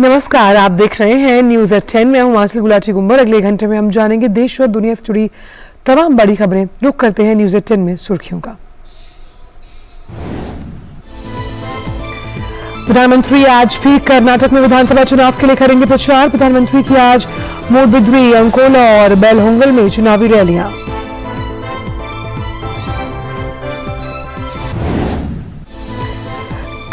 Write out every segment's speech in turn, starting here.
नमस्कार, आप देख रहे हैं न्यूज एट 10। मैं हूं मासिल गुलाटी गुंबर। अगले घंटे में हम जानेंगे देश और दुनिया से जुड़ी तमाम बड़ी खबरें। रुक करते हैं न्यूज एट 10 में सुर्खियों का। प्रधानमंत्री आज भी कर्नाटक में विधानसभा चुनाव के लिए करेंगे प्रचार। प्रधानमंत्री की आज मूडबिद्री, अंकोला और बेलहोंगल में चुनावी रैलियां।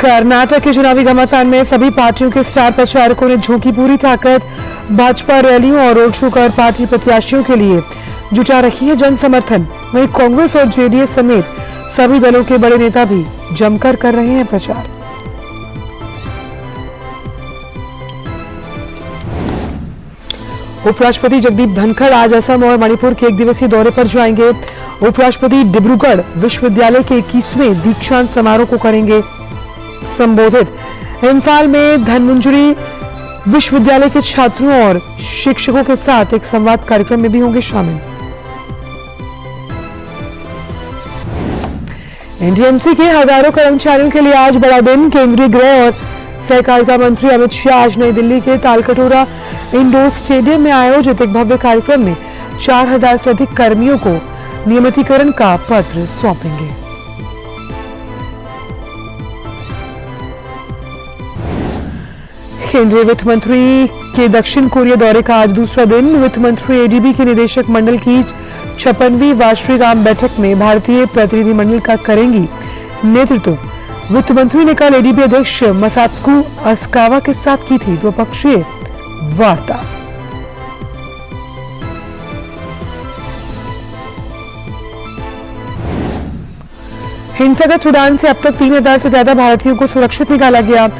कर्नाटक के चुनावी घमासान में सभी पार्टियों के स्टार प्रचारकों ने झोंकी पूरी ताकत। भाजपा रैलियों और रोड शो कर पार्टी प्रत्याशियों के लिए जुटा रही है जन समर्थन। वहीं कांग्रेस और जेडीएस समेत सभी दलों के बड़े नेता भी जमकर कर रहे हैं प्रचार। उपराष्ट्रपति जगदीप धनखड़ आज असम और मणिपुर के 1 दिवसीय दौरे पर जाएंगे। उपराष्ट्रपति डिब्रूगढ़ विश्वविद्यालय के 21वें दीक्षांत समारोह को करेंगे संबोधित। इम्फाल में धनमंजुरी विश्वविद्यालय के छात्रों और शिक्षकों के साथ एक संवाद कार्यक्रम में भी होंगे शामिल। एनडीएमसी के हजारों कर्मचारियों के लिए आज बड़ा दिन। केंद्रीय गृह और सहकारिता मंत्री अमित शाह आज नई दिल्ली के तालकटोरा इंडोर स्टेडियम में आयोजित एक भव्य कार्यक्रम में 4000 से अधिक कर्मियों को नियमितीकरण का पत्र सौंपेंगे। केंद्रीय वित्त मंत्री के दक्षिण कोरिया दौरे का आज दूसरा दिन। वित्त मंत्री एडीबी के निदेशक मंडल की 56वीं वार्षिक आम बैठक में भारतीय प्रतिनिधिमंडल का करेंगी नेतृत्व। वित्त मंत्री ने कल एडीबी अध्यक्ष मसात्सुको असाकावा के साथ की थी द्विपक्षीय वार्ता। हिंसक उड़ान से अब तक 3000 से ज्यादा भारतीयों को सुरक्षित निकाला गया।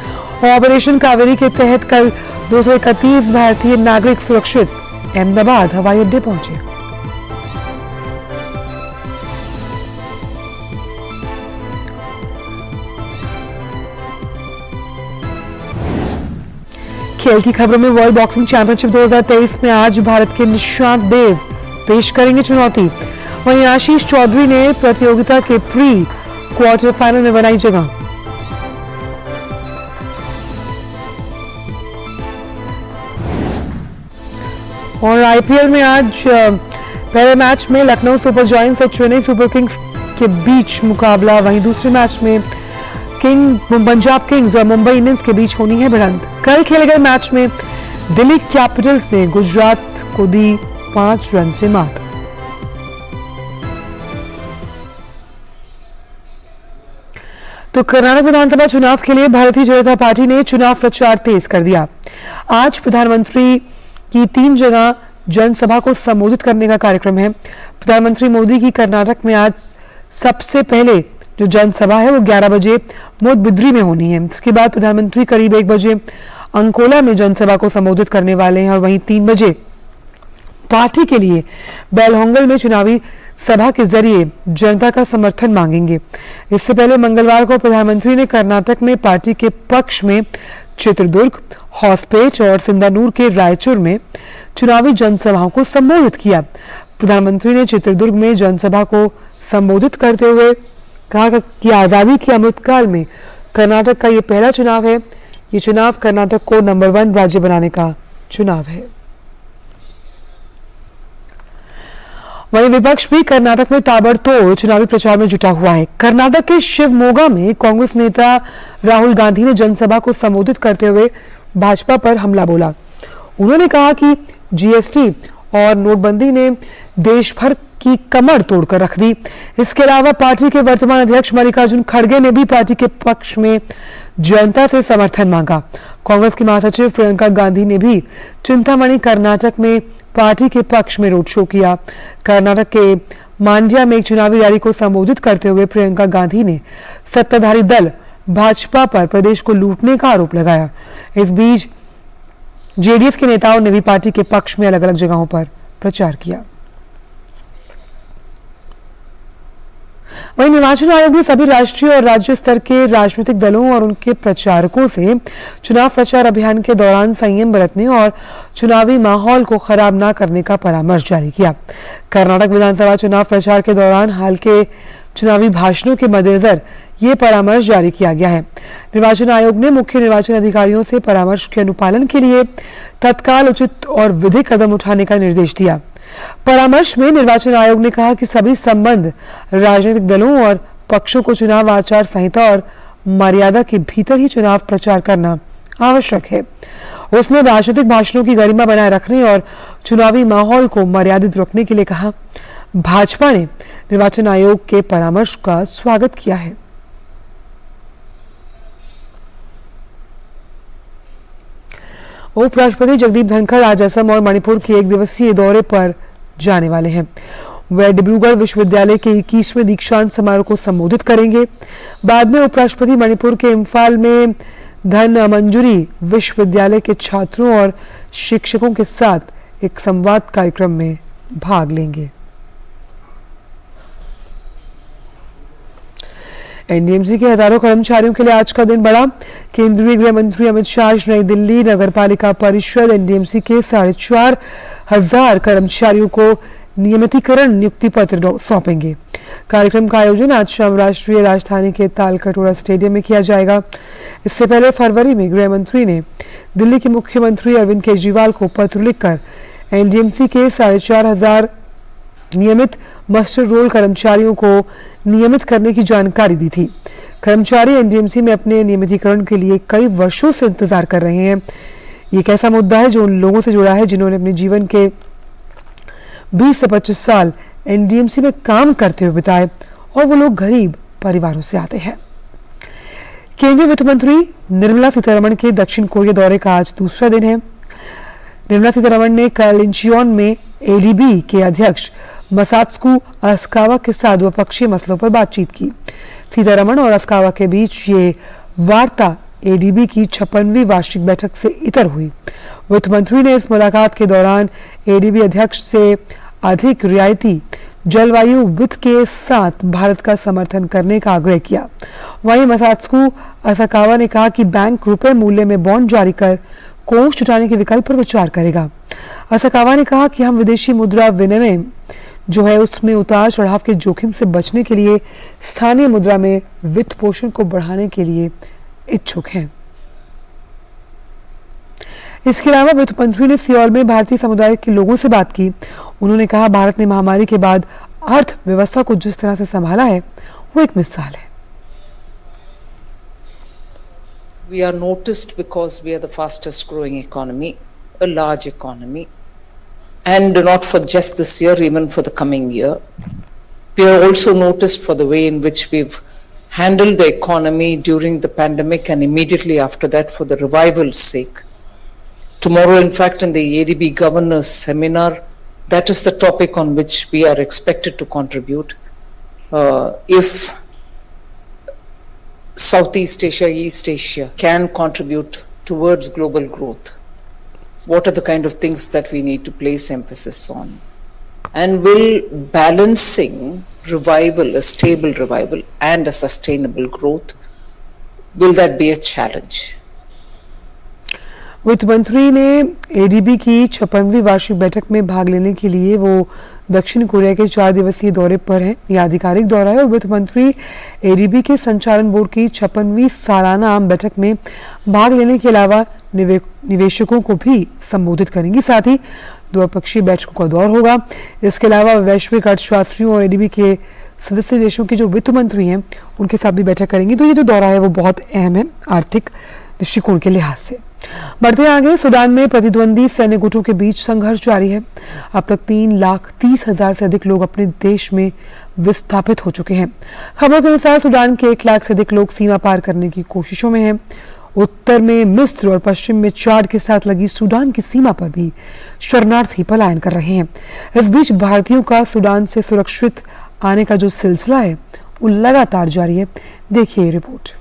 ऑपरेशन कावेरी के तहत कल 231 भारतीय नागरिक सुरक्षित अहमदाबाद हवाई अड्डे पहुंचे। खेल की खबरों में वर्ल्ड बॉक्सिंग चैंपियनशिप 2023 में आज भारत के निशांत देव पेश करेंगे चुनौती। वहीं आशीष चौधरी ने प्रतियोगिता के प्री क्वार्टर फाइनल में बनाई जगह। और आईपीएल में आज पहले मैच में लखनऊ सुपर जायंट्स और चेन्नई सुपर किंग्स के बीच मुकाबला। वहीं दूसरे मैच में पंजाब किंग्स और मुंबई इंडियंस के बीच होनी है भिड़ंत। कल खेले गए मैच में दिल्ली कैपिटल्स ने गुजरात को दी 5 रन से मात। तो कर्नाटक विधानसभा चुनाव के लिए भारतीय जनता पार्टी ने चुनाव प्रचार तेज कर दिया। आज प्रधानमंत्री की 3 जगह जनसभा को संबोधित करने का कार्यक्रम है। प्रधानमंत्री मोदी की कर्नाटक में आज सबसे पहले जो जनसभा है वो 11 बजे मूडबिद्री में होनी है। इसके बाद प्रधानमंत्री करीब 1 बजे अंकोला में जनसभा को संबोधित करने वाले हैं और वहीं 3 बजे पार्टी के लिए बेलहोंगल में चुनावी सभा के जरिए जनता का समर्थन मांगेंगे। इससे पहले मंगलवार को प्रधानमंत्री ने कर्नाटक में पार्टी के पक्ष में चित्रदुर्ग, होसपेट और सिंधानूर के रायचूर में चुनावी जनसभाओं को संबोधित किया। प्रधानमंत्री ने चित्रदुर्ग में जनसभा को संबोधित करते हुए कहा कि आजादी के अमृतकाल में कर्नाटक का ये पहला चुनाव है। ये चुनाव कर्नाटक को नंबर 1 राज्य बनाने का चुनाव है। वहीं विपक्ष भी कर्नाटक में ताबड़तोड़ चुनावी प्रचार में जुटा हुआ है। कर्नाटक के शिवमोगा में कांग्रेस नेता राहुल गांधी ने जनसभा को संबोधित करते हुए भाजपा पर हमला बोला। उन्होंने कहा कि जीएसटी और नोटबंदी ने देश भर की कमर तोड़कर रख दी। इसके अलावा पार्टी के वर्तमान अध्यक्ष मल्लिकार्जुन खड़गे ने भी पार्टी के पक्ष में जनता से समर्थन मांगा। कांग्रेस की महासचिव प्रियंका गांधी ने भी चिंतामणि कर्नाटक में पार्टी के पक्ष में रोड शो किया। कर्नाटक के मांड्या में एक चुनावी रैली को संबोधित करते हुए प्रियंका गांधी ने सत्ताधारी दल भाजपा पर प्रदेश को लूटने का आरोप लगाया। इस बीच जेडीएस के नेताओं ने भी पार्टी के पक्ष में अलग अलग जगहों पर प्रचार किया। वहीं निर्वाचन आयोग ने सभी राष्ट्रीय और राज्य स्तर के राजनीतिक दलों और उनके प्रचारकों से चुनाव प्रचार अभियान के दौरान संयम बरतने और चुनावी माहौल को खराब न करने का परामर्श जारी किया। कर्नाटक विधानसभा चुनाव प्रचार के दौरान हाल के चुनावी भाषणों के मद्देनजर ये परामर्श जारी किया गया है। निर्वाचन आयोग ने मुख्य निर्वाचन अधिकारियों से परामर्श के अनुपालन के लिए तत्काल उचित और विधिक कदम उठाने का निर्देश दिया। परामर्श में निर्वाचन आयोग ने कहा कि सभी संबद्ध राजनीतिक दलों और पक्षों को चुनाव आचार संहिता और मर्यादा के भीतर ही चुनाव प्रचार करना आवश्यक है। उसने राजनीतिक भाषणों की गरिमा बनाए रखने और चुनावी माहौल को मर्यादित रखने के लिए कहा। भाजपा ने निर्वाचन आयोग के परामर्श का स्वागत किया है। उपराष्ट्रपति जगदीप धनखड़ आज असम और मणिपुर के एक दिवसीय दौरे पर जाने वाले हैं। वे डिब्रूगढ़ विश्वविद्यालय के 21वें दीक्षांत समारोह को संबोधित करेंगे। बाद में उपराष्ट्रपति मणिपुर के इम्फाल में धनमंजुरी विश्वविद्यालय के छात्रों और शिक्षकों के साथ एक संवाद कार्यक्रम में भाग लेंगे। एनडीएमसी के हजारों कर्मचारियों के लिए आज का दिन बड़ा। केंद्रीय गृह मंत्री अमित शाह आज नई दिल्ली नगरपालिका परिषद एनडीएमसी के 4,500 कर्मचारियों को नियमितीकरण नियुक्ति पत्र सौंपेंगे। कार्यक्रम का आयोजन आज शाम राष्ट्रीय राजधानी के तालकटोरा स्टेडियम में किया जाएगा। इससे पहले फरवरी में गृह मंत्री ने दिल्ली के मुख्यमंत्री अरविंद केजरीवाल को पत्र लिखकर एनडीएमसी के 4,500 नियमित मस्टर रोल कर्मचारियों को नियमित करने की जानकारी दी थी। कर्मचारी एनडीएमसी में अपने नियमितीकरण के लिए कई वर्षों से इंतजार कर रहे हैं। ये एक ऐसा मुद्दा है जो उन लोगों से जुड़ा है जिन्होंने अपने जीवन के 20 से 25 साल एनडीएमसी में काम करते हुए बिताए और वो लोग गरीब परिवारों से आते हैं। केंद्रीय वित्त मंत्री निर्मला सीतारमण के दक्षिण कोरिया दौरे का आज दूसरा दिन है। निर्मला सीतारमण ने कल इंचियोन में एडीबी के अध्यक्ष मसात्सुको असाकावा के साथ द्विपक्षीय मसलों पर बातचीत की। सीतारमण और असाकावा के बीच ये वार्ता एडीबी की 56वीं वार्षिक बैठक से इतर हुई। वित्त मंत्री ने इस मुलाकात के दौरान एडीबी अध्यक्ष से अधिक रियायती जलवायु वित्त के साथ भारत का समर्थन करने का आग्रह किया। वहीं मसात्सुको असाकावा ने कहा कि बैंक रुपए मूल्य में बॉन्ड जारी कर कोष जुटाने के विकल्प पर विचार करेगा। असाकावा ने कहा कि हम विदेशी मुद्रा विनिमय जो है उसमें उतार चढ़ाव के जोखिम से बचने के लिए स्थानीय मुद्रा में वित्त पोषण को बढ़ाने के लिए इच्छुक हैं। इसके अलावा वित्त मंत्री ने सियोल में भारतीय समुदाय के लोगों से बात की। उन्होंने कहा भारत ने महामारी के बाद अर्थव्यवस्था को जिस तरह से संभाला है वो एक मिसाल है। We are noticed because we are the fastest growing economy, a large economy, and not for just this year, even for the coming year. We are also noticed for the way in which we've handled the economy during the pandemic and immediately after that for the revival's sake. Tomorrow, in fact, in the ADB Governors Seminar, that is the topic on which we are expected to contribute. If Southeast Asia, East Asia can contribute towards global growth, what are the kind of things that we need to place emphasis on? And will balancing revival, a stable revival and a sustainable growth, will that be a challenge? वित्त मंत्री ने ADB की 56वीं वार्षिक बैठक में भाग लेने के लिए वो दक्षिण कोरिया के 4 दिवसीय दौरे पर हैं। यह आधिकारिक दौरा है और वित्त मंत्री एडीबी के संचालन बोर्ड की 56वीं सालाना आम बैठक में भाग लेने के अलावा निवेशकों को भी संबोधित करेंगी। साथ ही द्विपक्षीय बैठकों का दौर होगा। इसके अलावा वैश्विक अर्थशास्त्रियों और एडीबी के सदस्य देशों के जो वित्त मंत्री हैं उनके साथ भी बैठक करेंगी। तो ये जो दौरा है वो बहुत अहम है आर्थिक दृष्टिकोण के लिहाज से। बढ़ते आगे, सूडान में प्रतिद्वंदी सैन्य गुटों के बीच संघर्ष जारी है। अब तक 3,30,000 से अधिक लोग अपने देश में विस्थापित हो चुके हैं। खबरों के अनुसार सूडान के 1 लाख से अधिक लोग सीमा पार करने की कोशिशों में हैं। उत्तर में मिस्र और पश्चिम में चाड के साथ लगी सूडान की सीमा पर भी शरणार्थी पलायन कर रहे हैं। इस बीच भारतीयों का सूडान से सुरक्षित आने का जो सिलसिला है वो लगातार जारी है। देखिए रिपोर्ट।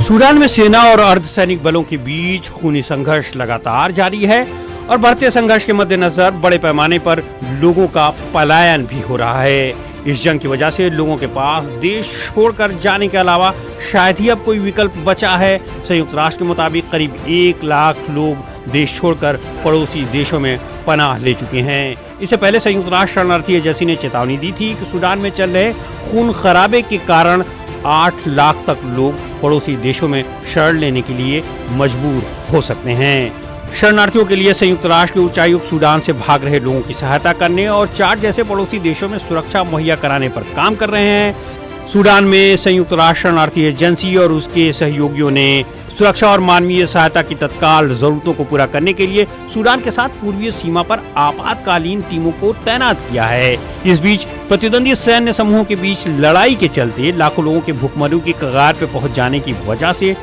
सूडान में सेना और अर्धसैनिक बलों के बीच खूनी संघर्ष लगातार जारी है और बढ़ते संघर्ष के मद्देनजर बड़े पैमाने पर लोगों का पलायन भी हो रहा है। इस जंग की वजह से लोगों के पास देश छोड़कर जाने के अलावा शायद ही अब कोई विकल्प बचा है। संयुक्त राष्ट्र के मुताबिक करीब 1 लाख लोग देश छोड़कर पड़ोसी देशों में पनाह ले चुके हैं। इससे पहले संयुक्त राष्ट्र शरणार्थी एजेंसी ने चेतावनी दी थी कि सूडान में चल रहे खून खराबे के कारण 8 लाख तक लोग पड़ोसी देशों में शरण लेने के लिए मजबूर हो सकते हैं। शरणार्थियों के लिए संयुक्त राष्ट्र के उच्चायुक्त सूडान से भाग रहे लोगों की सहायता करने और चाड जैसे पड़ोसी देशों में सुरक्षा मुहैया कराने पर काम कर रहे हैं। सूडान में संयुक्त राष्ट्र शरणार्थी एजेंसी और उसके सहयोगियों ने सुरक्षा और मानवीय सहायता की तत्काल जरूरतों को पूरा करने के लिए सूडान के साथ पूर्वीय सीमा पर आपातकालीन टीमों को तैनात किया है। इस बीच प्रतिद्वंदी सैन्य समूहों के बीच लड़ाई के चलते लाखों लोगों के भूखमरी की कगार पर पहुंच जाने की वजह से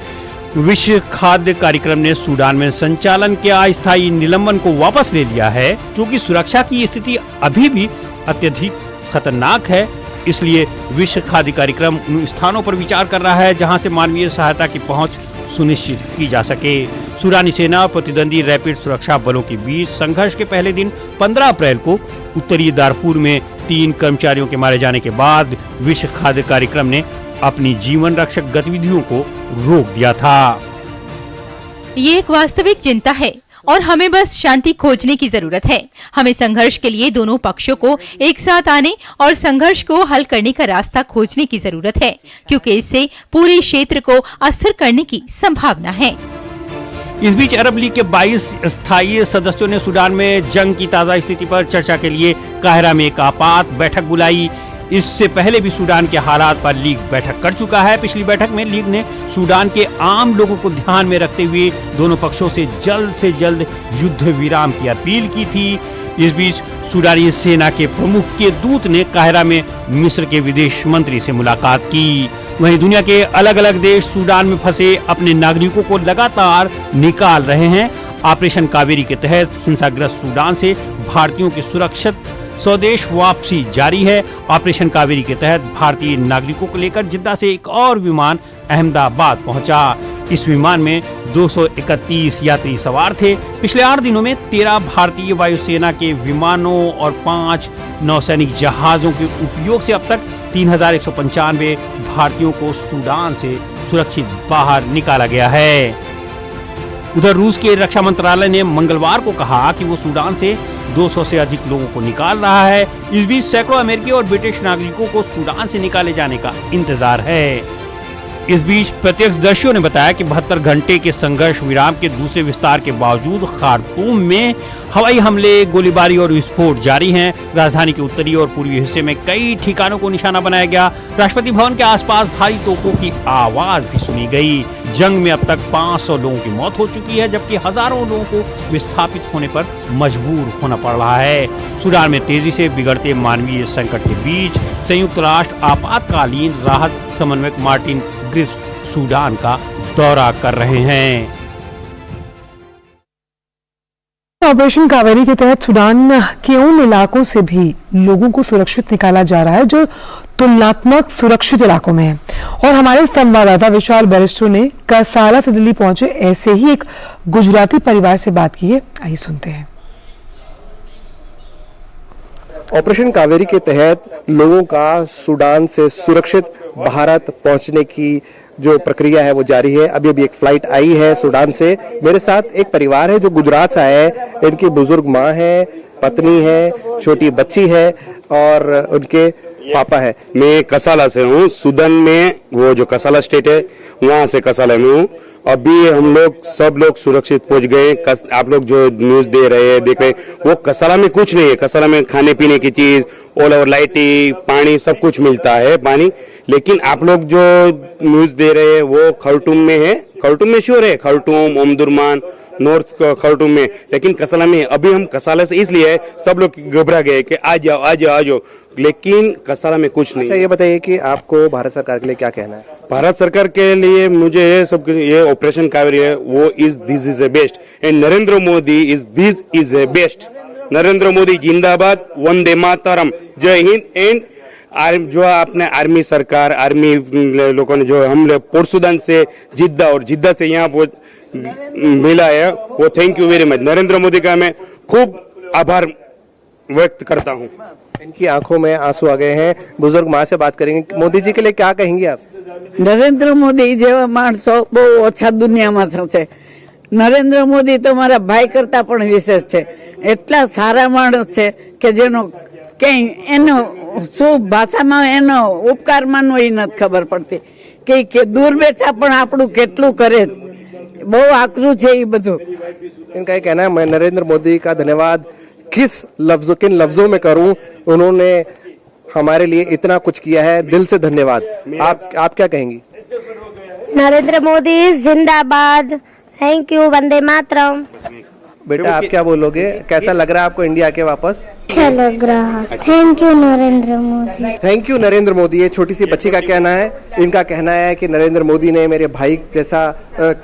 विश्व खाद्य कार्यक्रम ने सूडान में संचालन के अस्थायी निलंबन को वापस ले लिया है, क्योंकि सुरक्षा की स्थिति अभी भी अत्यधिक खतरनाक है। इसलिए विश्व खाद्य कार्यक्रम उन स्थानों पर विचार कर रहा है जहां से मानवीय सहायता की पहुंच सुनिश्चित की जा सके। सूडानी सेना और प्रतिद्वंदी रैपिड सुरक्षा बलों के बीच संघर्ष के पहले दिन 15 अप्रैल को उत्तरी दारफूर में 3 कर्मचारियों के मारे जाने के बाद विश्व खाद्य कार्यक्रम ने अपनी जीवन रक्षक गतिविधियों को रोक दिया था। ये एक वास्तविक चिंता है और हमें बस शांति खोजने की जरूरत है। हमें संघर्ष के लिए दोनों पक्षों को एक साथ आने और संघर्ष को हल करने का रास्ता खोजने की जरूरत है, क्योंकि इससे पूरे क्षेत्र को अस्थिर करने की संभावना है। इस बीच अरब लीग के 22 स्थायी सदस्यों ने सूडान में जंग की ताजा स्थिति पर चर्चा के लिए काहिरा में एक आपात बैठक बुलाई। इससे पहले भी सूडान के हालात पर लीग बैठक कर चुका है। पिछली बैठक में लीग ने सूडान के आम लोगों को ध्यान में रखते हुए दोनों पक्षों से जल्द युद्ध विराम की अपील की थी। इस बीच सूडानी सेना के प्रमुख के दूत ने काहिरा में मिस्र के विदेश मंत्री से मुलाकात की। वहीं दुनिया के अलग अलग देश सूडान में फंसे अपने नागरिकों को लगातार निकाल रहे हैं। ऑपरेशन कावेरी के तहत हिंसाग्रस्त सूडान से भारतीयों की सुरक्षित स्वदेश वापसी जारी है। ऑपरेशन कावेरी के तहत भारतीय नागरिकों को लेकर जिद्दा से एक और विमान अहमदाबाद पहुंचा। इस विमान में 231 यात्री सवार थे। पिछले 8 दिनों में 13 भारतीय वायुसेना के विमानों और 5 नौसैनिक जहाजों के उपयोग से अब तक 3195 भारतीयों को सूडान से सुरक्षित बाहर निकाला गया है। उधर रूस के रक्षा मंत्रालय ने मंगलवार को कहा कि वो सूडान से 200 से अधिक लोगों को निकाल रहा है। इस बीच सैकड़ों अमेरिकी और ब्रिटिश नागरिकों को सूडान से निकाले जाने का इंतजार है। इस बीच प्रत्यक्षदर्शियों ने बताया कि 72 घंटे के संघर्ष विराम के दूसरे विस्तार के बावजूद खार्तूम में हवाई हमले, गोलीबारी और विस्फोट जारी हैं। राजधानी के उत्तरी और पूर्वी हिस्से में कई ठिकानों को निशाना बनाया गया। राष्ट्रपति भवन के आसपास भारी तोपों की आवाज भी सुनी गई। जंग में अब तक 500 लोगों की मौत हो चुकी है, जबकि हजारों लोगों को विस्थापित होने पर मजबूर होना पड़ रहा है। सूडान में तेजी से बिगड़ते मानवीय संकट के बीच संयुक्त राष्ट्र आपातकालीन राहत समन्वयक मार्टिन ग्रिफ्स सूडान का दौरा कर रहे हैं। ऑपरेशन कावेरी के तहत सूडान के उन इलाकों से भी लोगों को सुरक्षित निकाला जा रहा है जो तुलनात्मक सुरक्षित इलाकों में है। और हमारे संवाददाता विशाल बरिस्टो ने कसाला से दिल्ली पहुंचे ऐसे ही एक गुजराती परिवार से बात की है। आइए सुनते हैं। ऑपरेशन कावेरी के तहत लोगों का सूडान से सुरक्षित भारत पहुंचने की जो प्रक्रिया है वो जारी है। अभी अभी एक फ्लाइट आई है सूडान से। मेरे साथ एक परिवार है जो गुजरात से आया है। इनकी बुजुर्ग माँ है, पत्नी है, छोटी बच्ची है और उनके पापा है। मैं कसाला से हूँ। सूडान में वो जो कसाला स्टेट है वहाँ से कसाला में हूँ। अभी हम लोग सब लोग सुरक्षित पहुंच गए। आप लोग जो न्यूज दे रहे हैं, देख रहे हैं, वो कसाला में कुछ नहीं है। कसाला में खाने पीने की चीज, ऑल ओवर लाइटिंग, पानी सब कुछ मिलता है पानी। लेकिन आप लोग जो न्यूज दे रहे हैं वो खर्टूम में है। खर्टूम में श्योर है, खर्टूम, ओमदुर्मान, नॉर्थ खर्टूम में, लेकिन कसाला में। अभी हम कसाला से इसलिए सब लोग घबरा गए कि आ जाओ आ जाओ आ जाओ, लेकिन कसाला में कुछ नहीं। अच्छा, ये बताइए कि आपको भारत सरकार के लिए क्या कहना है? भारत सरकार के लिए मुझे ये सब, ये ऑपरेशन कावेरी है वो this is a best and Narendra Modi this is a best. Narendra Modi जिंदाबाद, वंदे मातरम, जय हिंद। एंड जो अपने आर्मी सरकार, आर्मी लोगों ने जो हम पोर्ट सूडान से जिद्दा और जिद्दा से यहाँ मिला है, वो thank you very much. Narendra Modi का मैं खूब आभार व्यक्त करता हूँ। इनकी आंखों में आंसू आ गए हैं। बुजुर्ग माँ से बात करेंगे। मोदी जी के लिए क्या कहेंगे आप? नरेंद्र मोदी जेवा माणसो बहु ओछा दुनियामां छे। नरेंद्र मोदी तो मारा भाई करता पण विशेष छे। એટલા સારા માણસ છે કે જેનો ક્યાંય એનો શું ભાષામાં એનો ઉપકાર માનવો એ નથી ખબર પડતી કે દૂર બેઠા પણ આપણું કેટલું કરે છે. બહુ આકરું છે એ બધું. इनका ये कहना है मैं नरेंद्र मोदी का धन्यवाद किन लफ्जों में करूं, उन्होंने हमारे लिए इतना कुछ किया है, दिल से धन्यवाद. आप क्या कहेंगी? नरेंद्र मोदी जिंदाबाद. Thank you. वंदे मातरम. बेटा आप क्या बोलोगे, कैसा लग रहा है आपको इंडिया के वापस? अच्छा लग रहा. Thank you Narendra Modi. Thank you Narendra Modi. ये छोटी सी बच्ची का कहना है. इनका कहना है कि नरेंद्र मोदी ने मेरे भाई जैसा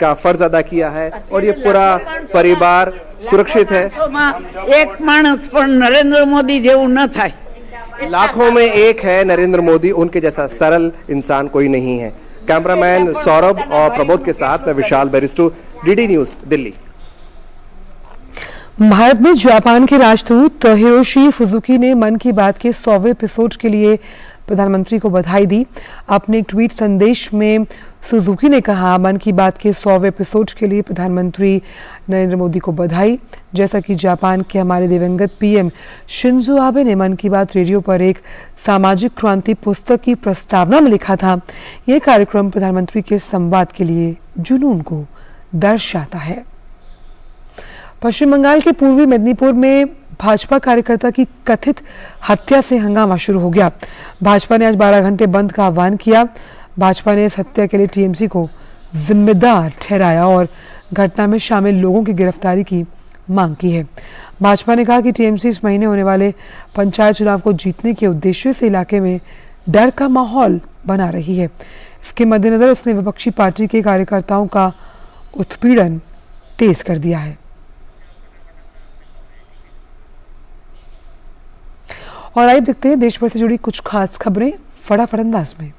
का फर्ज अदा किया है और ये पूरा परिवार सुरक्षित है. એક માણસ પણ નરેન્દ્ર મોદી જેવું ન થાય. लाखों में एक है नरेंद्र मोदी, उनके जैसा सरल इंसान कोई नहीं है. कैमरामैन सौरभ और प्रबोध के साथ मैं विशाल बेरिस्टू, डीडी न्यूज, दिल्ली. भारत में जापान के राजदूत हिरोशी सुजुकी ने मन की बात के 100वें एपिसोड के लिए प्रधानमंत्री को बधाई दी. अपने एक ट्वीट संदेश में सुजुकी ने कहा, मन की बात के 100वें एपिसोड के लिए प्रधानमंत्री नरेंद्र मोदी को बधाई. जैसा कि जापान के हमारे दिवंगत पीएम शिंजो आबे ने मन की बात रेडियो पर एक सामाजिक क्रांति पुस्तक की प्रस्तावना में लिखा था, यह कार्यक्रम प्रधानमंत्री के संवाद के लिए जुनून को दर्शाता है. पश्चिम बंगाल के पूर्वी मेदिनीपुर में भाजपा कार्यकर्ता की कथित हत्या से हंगामा शुरू हो गया. भाजपा ने आज 12 घंटे बंद का आह्वान किया. भाजपा ने इस हत्या के लिए टीएमसी को जिम्मेदार ठहराया और घटना में शामिल लोगों की गिरफ्तारी की मांग की है. भाजपा ने कहा कि टीएमसी इस महीने होने वाले पंचायत चुनाव को जीतने के उद्देश्य से इलाके में डर का माहौल बना रही है. इसके मद्देनजर उसने विपक्षी पार्टी के कार्यकर्ताओं का उत्पीड़न तेज कर दिया है. और आइए देखते हैं देश भर से जुड़ी कुछ खास खबरें फटाफट अंदाज में.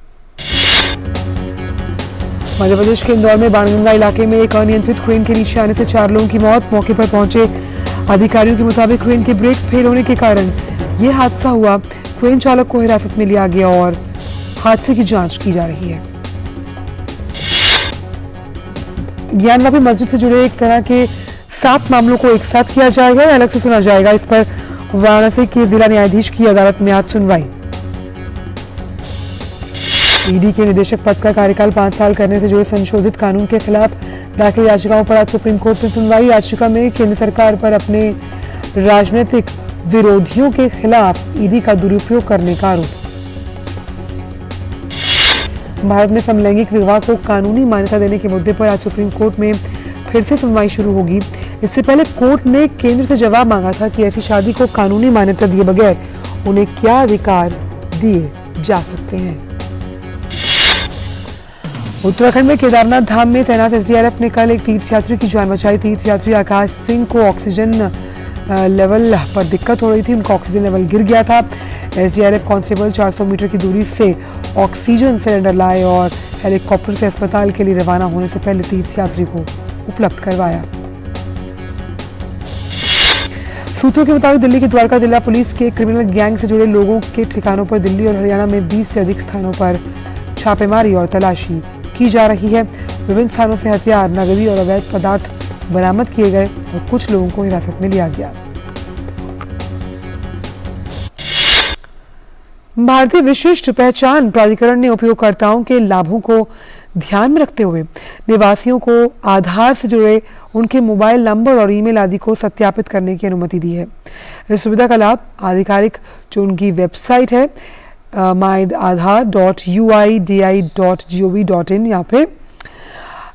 मध्य प्रदेश के इंदौर में बाणगंगा इलाके में एक अनियंत्रित क्रेन के नीचे आने से 4 लोगों की मौत. मौके पर पहुंचे अधिकारियों के मुताबिक क्रेन के ब्रेक फेल होने के कारण यह हादसा हुआ. क्रेन चालक को हिरासत में लिया गया और हादसे की जांच की जा रही है. ज्ञानवापी मस्जिद से जुड़े एक तरह के 7 मामलों को एक साथ किया जाएगा या अलग से सुना जाएगा, इस पर वाराणसी के जिला न्यायाधीश की अदालत में आज सुनवाई. ईडी के निदेशक पद का कार्यकाल 5 साल करने से जुड़े संशोधित कानून के खिलाफ दाखिल याचिकाओं पर आज सुप्रीम कोर्ट में सुनवाई. याचिका में केंद्र सरकार पर अपने राजनीतिक विरोधियों के खिलाफ ईडी का दुरुपयोग करने का आरोप. भारत में समलैंगिक विवाह को कानूनी मान्यता देने के मुद्दे पर आज सुप्रीम कोर्ट में फिर से सुनवाई शुरू होगी. इससे पहले कोर्ट ने केंद्र से जवाब मांगा था कि ऐसी शादी को कानूनी मान्यता दिए बगैर उन्हें क्या अधिकार दिए जा सकते हैं. उत्तराखंड में केदारनाथ धाम में तैनात एसडीआरएफ ने कल एक तीर्थयात्री की जान बचाई. तीर्थयात्री आकाश सिंह को ऑक्सीजन लेवल पर दिक्कत हो रही थी, उनका ऑक्सीजन लेवल गिर गया था. एसडीआरएफ कांस्टेबल 400 मीटर की दूरी से ऑक्सीजन सिलेंडर लाए और हेलीकॉप्टर से अस्पताल के लिए रवाना होने से पहले तीर्थयात्री को उपलब्ध करवाया. सूत्रों के मुताबिक दिल्ली की द्वारका जिला पुलिस के क्रिमिनल गैंग से जुड़े लोगों के ठिकानों पर दिल्ली और हरियाणा में 20 से अधिक स्थानों पर छापेमारी और तलाशी की जा रही है. विभिन्न स्थानों से हथियार, नगदी और अवैध पदार्थ बरामद किए गए और कुछ लोगों को हिरासत में लिया गया. भारतीय विशिष्ट पहचान प्राधिकरण ने उपयोगकर्ताओं के लाभों को ध्यान में रखते हुए निवासियों को आधार से जुड़े उनके मोबाइल नंबर और ईमेल आदि को सत्यापित करने की अनुमति दी है. इस सुविधा का लाभ आधिकारिक जो उनकी वेबसाइट है myAadhar.uidi.gov.in या फिर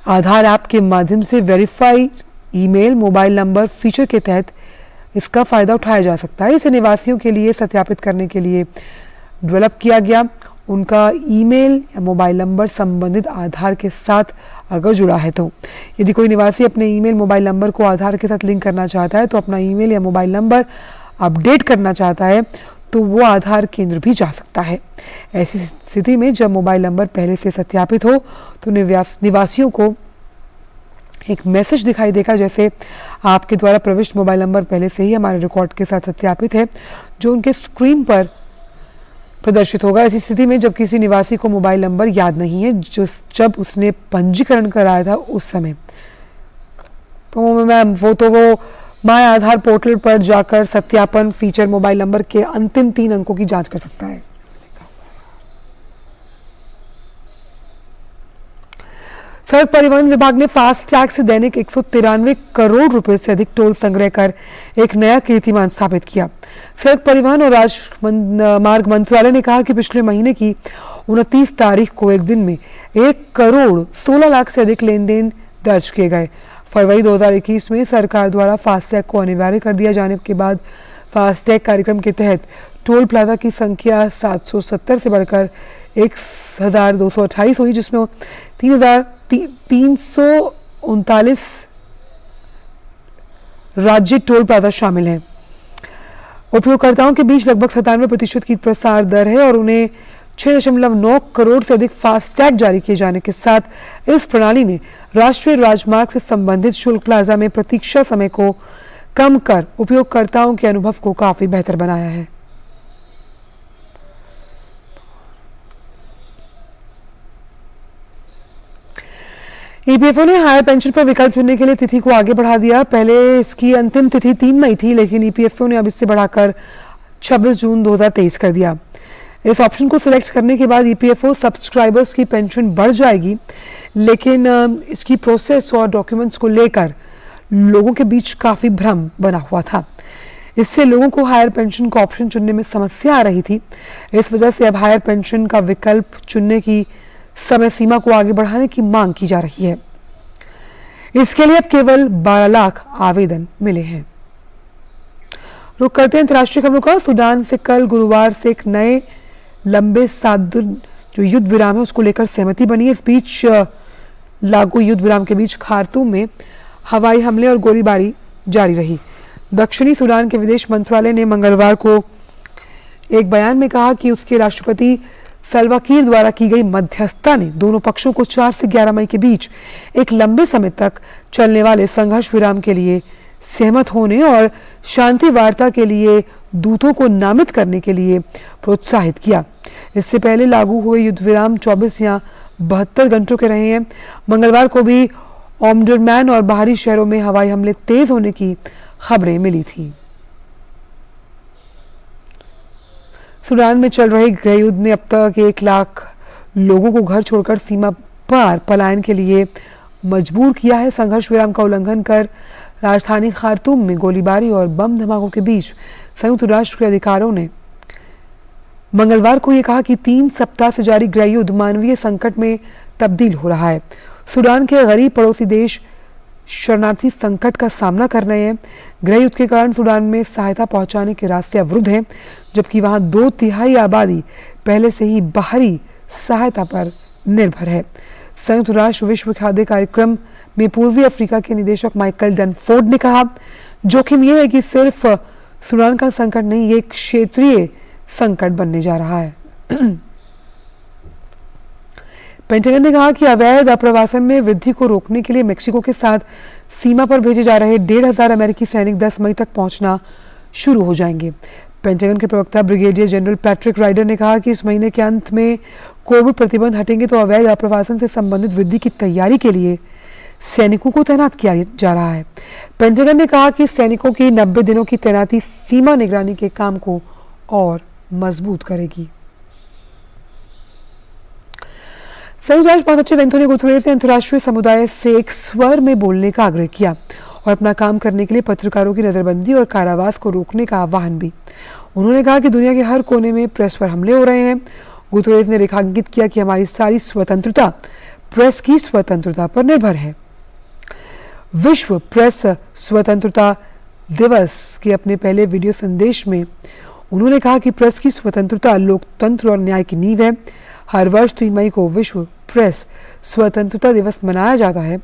आधार ऐप के माध्यम से verified email mobile number feature के तहत इसका फायदा उठाया जा सकता है. इसे निवासियों के लिए सत्यापित करने के लिए डेवलप किया गया. उनका ईमेल या मोबाइल नंबर संबंधित आधार के साथ अगर जुड़ा है तो यदि कोई निवासी अपने ईमेल मोबाइल नंबर को आधार के साथ लिंक करना चाहता है तो अपना ईमेल या मोबाइल नंबर अपडेट करना चाहता है तो वो आधार केंद्र भी जा सकता है. ऐसी स्थिति में जब मोबाइल नंबर पहले से सत्यापित हो तो निवासियों को एक मैसेज दिखाई देगा जैसे आपके द्वारा प्रविष्ट मोबाइल नंबर पहले से ही हमारे रिकॉर्ड के साथ सत्यापित है, जो उनके स्क्रीन पर प्रदर्शित होगा. ऐसी स्थिति में जब किसी निवासी को मोबाइल नंबर याद नहीं है जब उसने पंजीकरण कराया था उस समय, तो वो माय आधार पोर्टल पर जाकर सत्यापन फीचर मोबाइल नंबर के अंतिम 3 अंकों की जांच कर सकता है। सड़क परिवहन विभाग ने फास्टैग से दैनिक 193 करोड़ रुपए से अधिक टोल संग्रह कर एक नया कीर्तिमान स्थापित किया। सड़क परिवहन और राजमार्ग मंत्रालय ने कहा कि पिछले महीने की 29 तारीख को एक दिन में 1 करोड़ 16 लाख से अधिक लेन देन दर्ज किए गए। फरवरी 2021 में सरकार द्वारा फास्टैग को अनिवार्य कर दिया जाने के बाद फास्टैग कार्यक्रम के तहत टोल प्लाजा की संख्या 770 से बढ़कर 1228 हुई, जिसमें 3,339 राज्य टोल प्लाजा शामिल हैं। उपयोगकर्ताओं के बीच लगभग 97% की प्रसार दर है और उन्हें 6.9 करोड़ से अधिक फास्टैग जारी किए जाने के साथ इस प्रणाली ने राष्ट्रीय राजमार्ग से संबंधित शुल्क प्लाजा में प्रतीक्षा समय को कम कर उपयोगकर्ताओं के अनुभव को काफी बेहतर बनाया है। ईपीएफओ ने हायर पेंशन पर विकल्प चुनने के लिए तिथि को आगे बढ़ा दिया। पहले इसकी अंतिम तिथि 3 मई थी, लेकिन ईपीएफओ ने अब इससे बढ़ाकर 26 जून 2023 कर दिया। इस ऑप्शन को सिलेक्ट करने के बाद ईपीएफओ सब्सक्राइबर्स की पेंशन बढ़ जाएगी, लेकिन इसकी प्रोसेस और डॉक्यूमेंट्स को लेकर लोगों के बीच काफी भ्रम बना हुआ था। इससे लोगों को हायर पेंशन का ऑप्शन चुनने में समस्या आ रही थी। इस वजह से अब हायर पेंशन का विकल्प चुनने की समय सीमा को आगे बढ़ाने की मांग की जा रही है। इसके लिए अब केवल 12 लाख आवेदन मिले हैं। रुक करते हैं अंतर्राष्ट्रीय खबरों का। सूडान से कल गुरुवार से एक नए लंबे 7 दिन जो युद्ध विराम है उसको लेकर सहमति बनी है। इस बीच लागू युद्ध विराम के बीच खार्तूम में हवाई हमले और गोलीबारी जारी रही। दक्षिणी सूडान के विदेश मंत्रालय ने मंगलवार को एक बयान में कहा कि उसके राष्ट्रपति सल्वा कीर द्वारा की गई मध्यस्थता ने दोनों पक्षों को 4 से 11 मई के बीच एक लंबे समय तक चलने वाले संघर्ष विराम के लिए सहमत होने और शांति वार्ता के लिए दूतों को नामित करने के लिए प्रोत्साहित किया। इससे पहले लागू हुए युद्ध विराम 24 या 72 घंटों के रहे हैं। मंगलवार को भी ओमडुरमैन और बाहरी शहरों में हवाई हमले तेज होने की खबरें मिली थी। सूडान में चल रहे गृह युद्ध ने अब तक 1 लाख लोगों को घर छोड़कर सीमा पार पलायन के लिए मजबूर किया है। संघर्ष विराम का उल्लंघन कर राजधानी खार्तूम में गोलीबारी और बम धमाकों के बीच संयुक्त राष्ट्र के अधिकारियों ने मंगलवार को यह कहा कि 3 सप्ताह से जारी गृह युद्ध मानवीय संकट में तब्दील हो रहा है। सूडान के गरीब पड़ोसी देश शरणार्थी संकट का सामना कर रहे हैं। गृह युद्ध के कारण सूडान में सहायता पहुंचाने के रास्ते अवरुद्ध हैं, जबकि वहां 2/3 आबादी पहले से ही बाहरी सहायता पर निर्भर है। संयुक्त राष्ट्र विश्व खाद्य कार्यक्रम में पूर्वी अफ्रीका के निदेशक माइकल डनफोर्ड ने कहा, जोखिम यह है कि सिर्फ सूडान का संकट नहीं, ये एक क्षेत्रीय संकट बनने जा रहा है। पेंटागन ने कहा कि अवैध अप्रवासन में वृद्धि को रोकने के लिए मेक्सिको के साथ सीमा पर भेजे जा रहे 1,500 अमेरिकी सैनिक 10 मई तक पहुंचना शुरू हो जाएंगे। पेंटागन के प्रवक्ता ब्रिगेडियर जनरल पैट्रिक राइडर ने कहा कि इस महीने के अंत में कोविड प्रतिबंध हटेंगे तो अवैध अप्रवासन से संबंधित वृद्धि की तैयारी के लिए सैनिकों को तैनात किया जा रहा है। पेंटागन ने कहा कि सैनिकों की 90 दिनों की तैनाती सीमा निगरानी के काम को और मजबूत करेगी। संयुक्त राष्ट्र महासचिव एंटोनियो गुतेरेस ने अंतर्राष्ट्रीय समुदाय से एक स्वर में बोलने का आग्रह किया और अपना काम करने के लिए पत्रकारों की नजरबंदी और कारावास को रोकने का आह्वान भी। उन्होंने कहा कि दुनिया के हर कोने में प्रेस पर हमले हो रहे हैं। गुतेरेस ने रेखांकित किया कि हमारी सारी स्वतंत्रता प्रेस की स्वतंत्रता पर निर्भर है। विश्व प्रेस स्वतंत्रता दिवस के अपने पहले वीडियो संदेश में उन्होंने कहा कि प्रेस की स्वतंत्रता लोकतंत्र और न्याय की नींव है। हर वर्ष 3 मई को विश्व प्रेस स्वतंत्रता दिवस मनाया जाता है।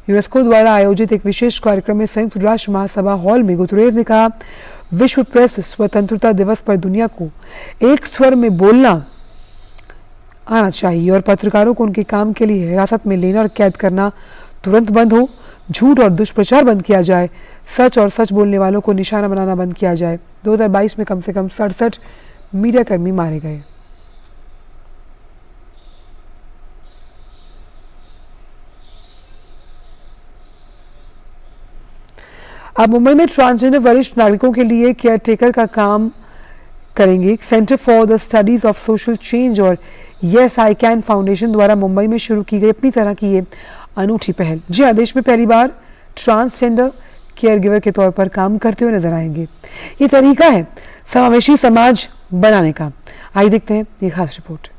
यूनेस्को द्वारा आयोजित एक विशेष कार्यक्रम में संयुक्त राष्ट्र महासभा हॉल में गुतेरेस ने कहा, विश्व प्रेस स्वतंत्रता दिवस पर दुनिया को एक स्वर में बोलना आना चाहिए और पत्रकारों को उनके काम के लिए हिरासत में लेना और कैद करना तुरंत बंद हो। झूठ और दुष्प्रचार बंद किया जाए। सच और सच बोलने वालों को निशाना बनाना बंद किया जाए। 2022 में कम से कम 67 मीडिया कर्मी मारे गए। अब मुंबई में ट्रांसजेंडर वरिष्ठ नागरिकों के लिए केयर टेकर का काम करेंगे। Centre for the studies of social change और यस आई कैन फाउंडेशन द्वारा मुंबई में शुरू की गई अपनी तरह की ये अनूठी पहल। जी हाँ, देश में पहली बार ट्रांसजेंडर केयर गिवर के तौर पर काम करते हुए नजर आएंगे। ये तरीका है समावेशी समाज बनाने का। आइए देखते हैं ये खास रिपोर्ट।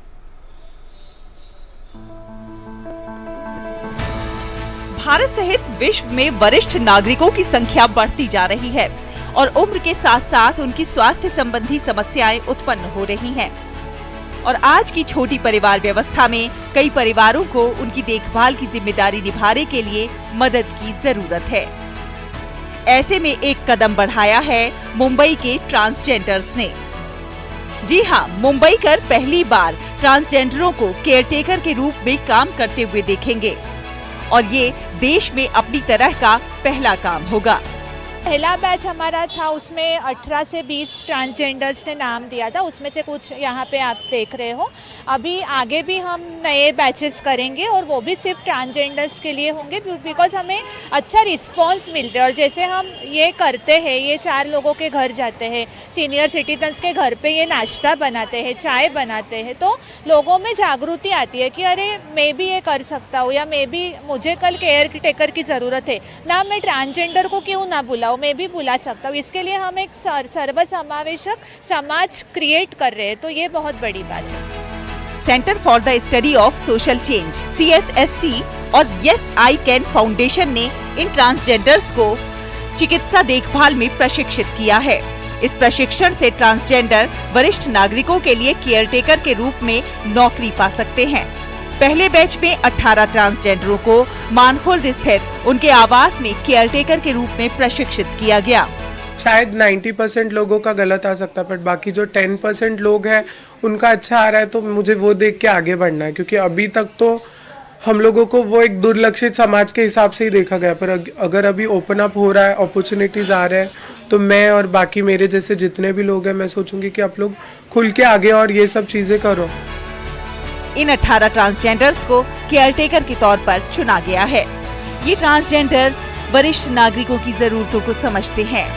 भारत सहित विश्व में वरिष्ठ नागरिकों की संख्या बढ़ती जा रही है और उम्र के साथ साथ उनकी स्वास्थ्य संबंधी समस्याएं उत्पन्न हो रही हैं। और आज की छोटी परिवार व्यवस्था में कई परिवारों को उनकी देखभाल की जिम्मेदारी निभाने के लिए मदद की जरूरत है। ऐसे में एक कदम बढ़ाया है मुंबई के ट्रांसजेंडर्स ने। जी हाँ, मुंबई कर पहली बार ट्रांसजेंडरों को केयरटेकर के रूप में काम करते हुए देखेंगे और ये देश में अपनी तरह का पहला काम होगा। पहला बैच हमारा था, उसमें 18 से 20 ट्रांसजेंडर्स ने नाम दिया था, उसमें से कुछ यहाँ पे आप देख रहे हो। अभी आगे भी हम नए बैचेस करेंगे और वो भी सिर्फ ट्रांसजेंडर्स के लिए होंगे, बिकॉज हमें अच्छा रिस्पांस मिल रहा है। और जैसे हम ये करते हैं, ये 4 लोगों के घर जाते हैं, सीनियर सिटीजन्स के घर पे ये नाश्ता बनाते हैं, चाय बनाते हैं, तो लोगों में जागृति आती है कि अरे मैं भी ये कर सकता हूँ, या मैं भी, मुझे कल केयर टेकर की ज़रूरत है ना, मैं ट्रांसजेंडर को क्यों ना बुलाऊँ, मैं भी बुला सकता हूँ। इसके लिए हम एक सर्वसमावेशक समाज क्रिएट कर रहे हैं, तो ये बहुत बड़ी बात है। Centre for the study of social change CSSC और यस आई कैन फाउंडेशन ने इन ट्रांसजेंडर्स को चिकित्सा देखभाल में प्रशिक्षित किया है। इस प्रशिक्षण से ट्रांसजेंडर वरिष्ठ नागरिकों के लिए केयरटेकर के रूप में नौकरी पा सकते हैं। पहले बैच में 18 ट्रांसजेंडरों को मानखुर्द स्थित उनके आवास में केयरटेकर के रूप में प्रशिक्षित किया गया। शायद 90% लोगों का गलत आ सकता है, बट बाकी जो 10% लोग हैं उनका अच्छा आ रहा है, तो मुझे वो देख के आगे बढ़ना है। क्योंकि अभी तक तो हम लोगों को वो एक दुर्लक्षित समाज के हिसाब से ही देखा गया, पर अगर अभी ओपन अप हो रहा है, अपॉर्चुनिटीज आ रहे हैं, तो मैं और बाकी मेरे जैसे जितने भी लोग हैं, मैं सोचूंगी कि आप लोग खुल के आगे और ये सब चीजें करो। इन 18 ट्रांसजेंडर्स को केयरटेकर के तौर पर चुना गया है। ये ट्रांसजेंडर्स वरिष्ठ नागरिकों की जरूरतों को समझते हैं।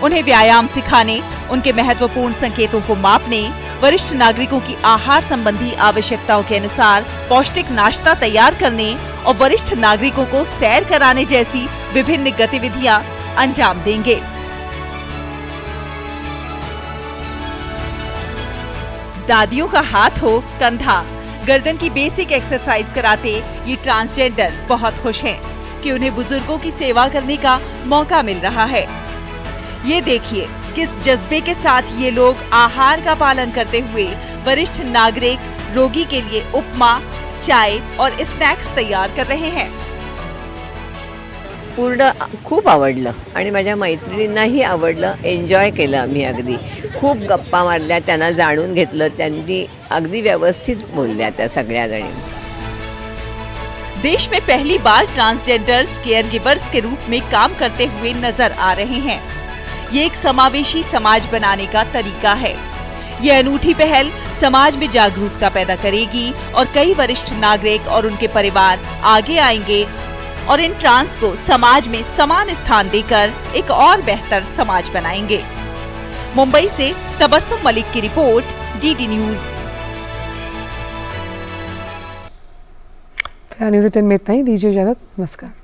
उन्हें व्यायाम सिखाने, उनके महत्वपूर्ण संकेतों को मापने, वरिष्ठ नागरिकों की आहार संबंधी आवश्यकताओं के अनुसार पौष्टिक नाश्ता तैयार करने और वरिष्ठ नागरिकों को सैर कराने जैसी विभिन्न गतिविधियां अंजाम देंगे। दादियों का हाथ हो, कंधा, गर्दन की बेसिक एक्सरसाइज कराते ये ट्रांसजेंडर बहुत खुश हैं कि उन्हें बुजुर्गों की सेवा करने का मौका मिल रहा है। ये देखिए किस जज्बे के साथ ये लोग आहार का पालन करते हुए वरिष्ठ नागरिक रोगी के लिए उपमा, चाय और स्नॅक्स तैयार कर रहे हैं। पूर्ण खूप आवडलं आणि माझ्या मैत्रिणींनाही आवडलं, एन्जॉय केलं आम्ही अगदी। खूप गप्पा मारल्या, त्यांना जाणून घेतलं, त्यांनी अगदी व्यवस्थित बोलल्या त्या सगळ्या जणी। देश में पहली बार ट्रांसजेंडर्स केयर गिवर्स के रूप में काम करते हुए नजर आ रहे हैं। ये एक समावेशी समाज बनाने का तरीका है। ये अनूठी पहल समाज में जागरूकता पैदा करेगी और कई वरिष्ठ नागरिक और उनके परिवार आगे आएंगे और इन ट्रांस को समाज में समान स्थान देकर एक और बेहतर समाज बनाएंगे। मुंबई से तबस्सुम मलिक की रिपोर्ट, DD न्यूज। न्यूज़ 10 में इतना ही, दीजिए इजाजत, नमस्कार।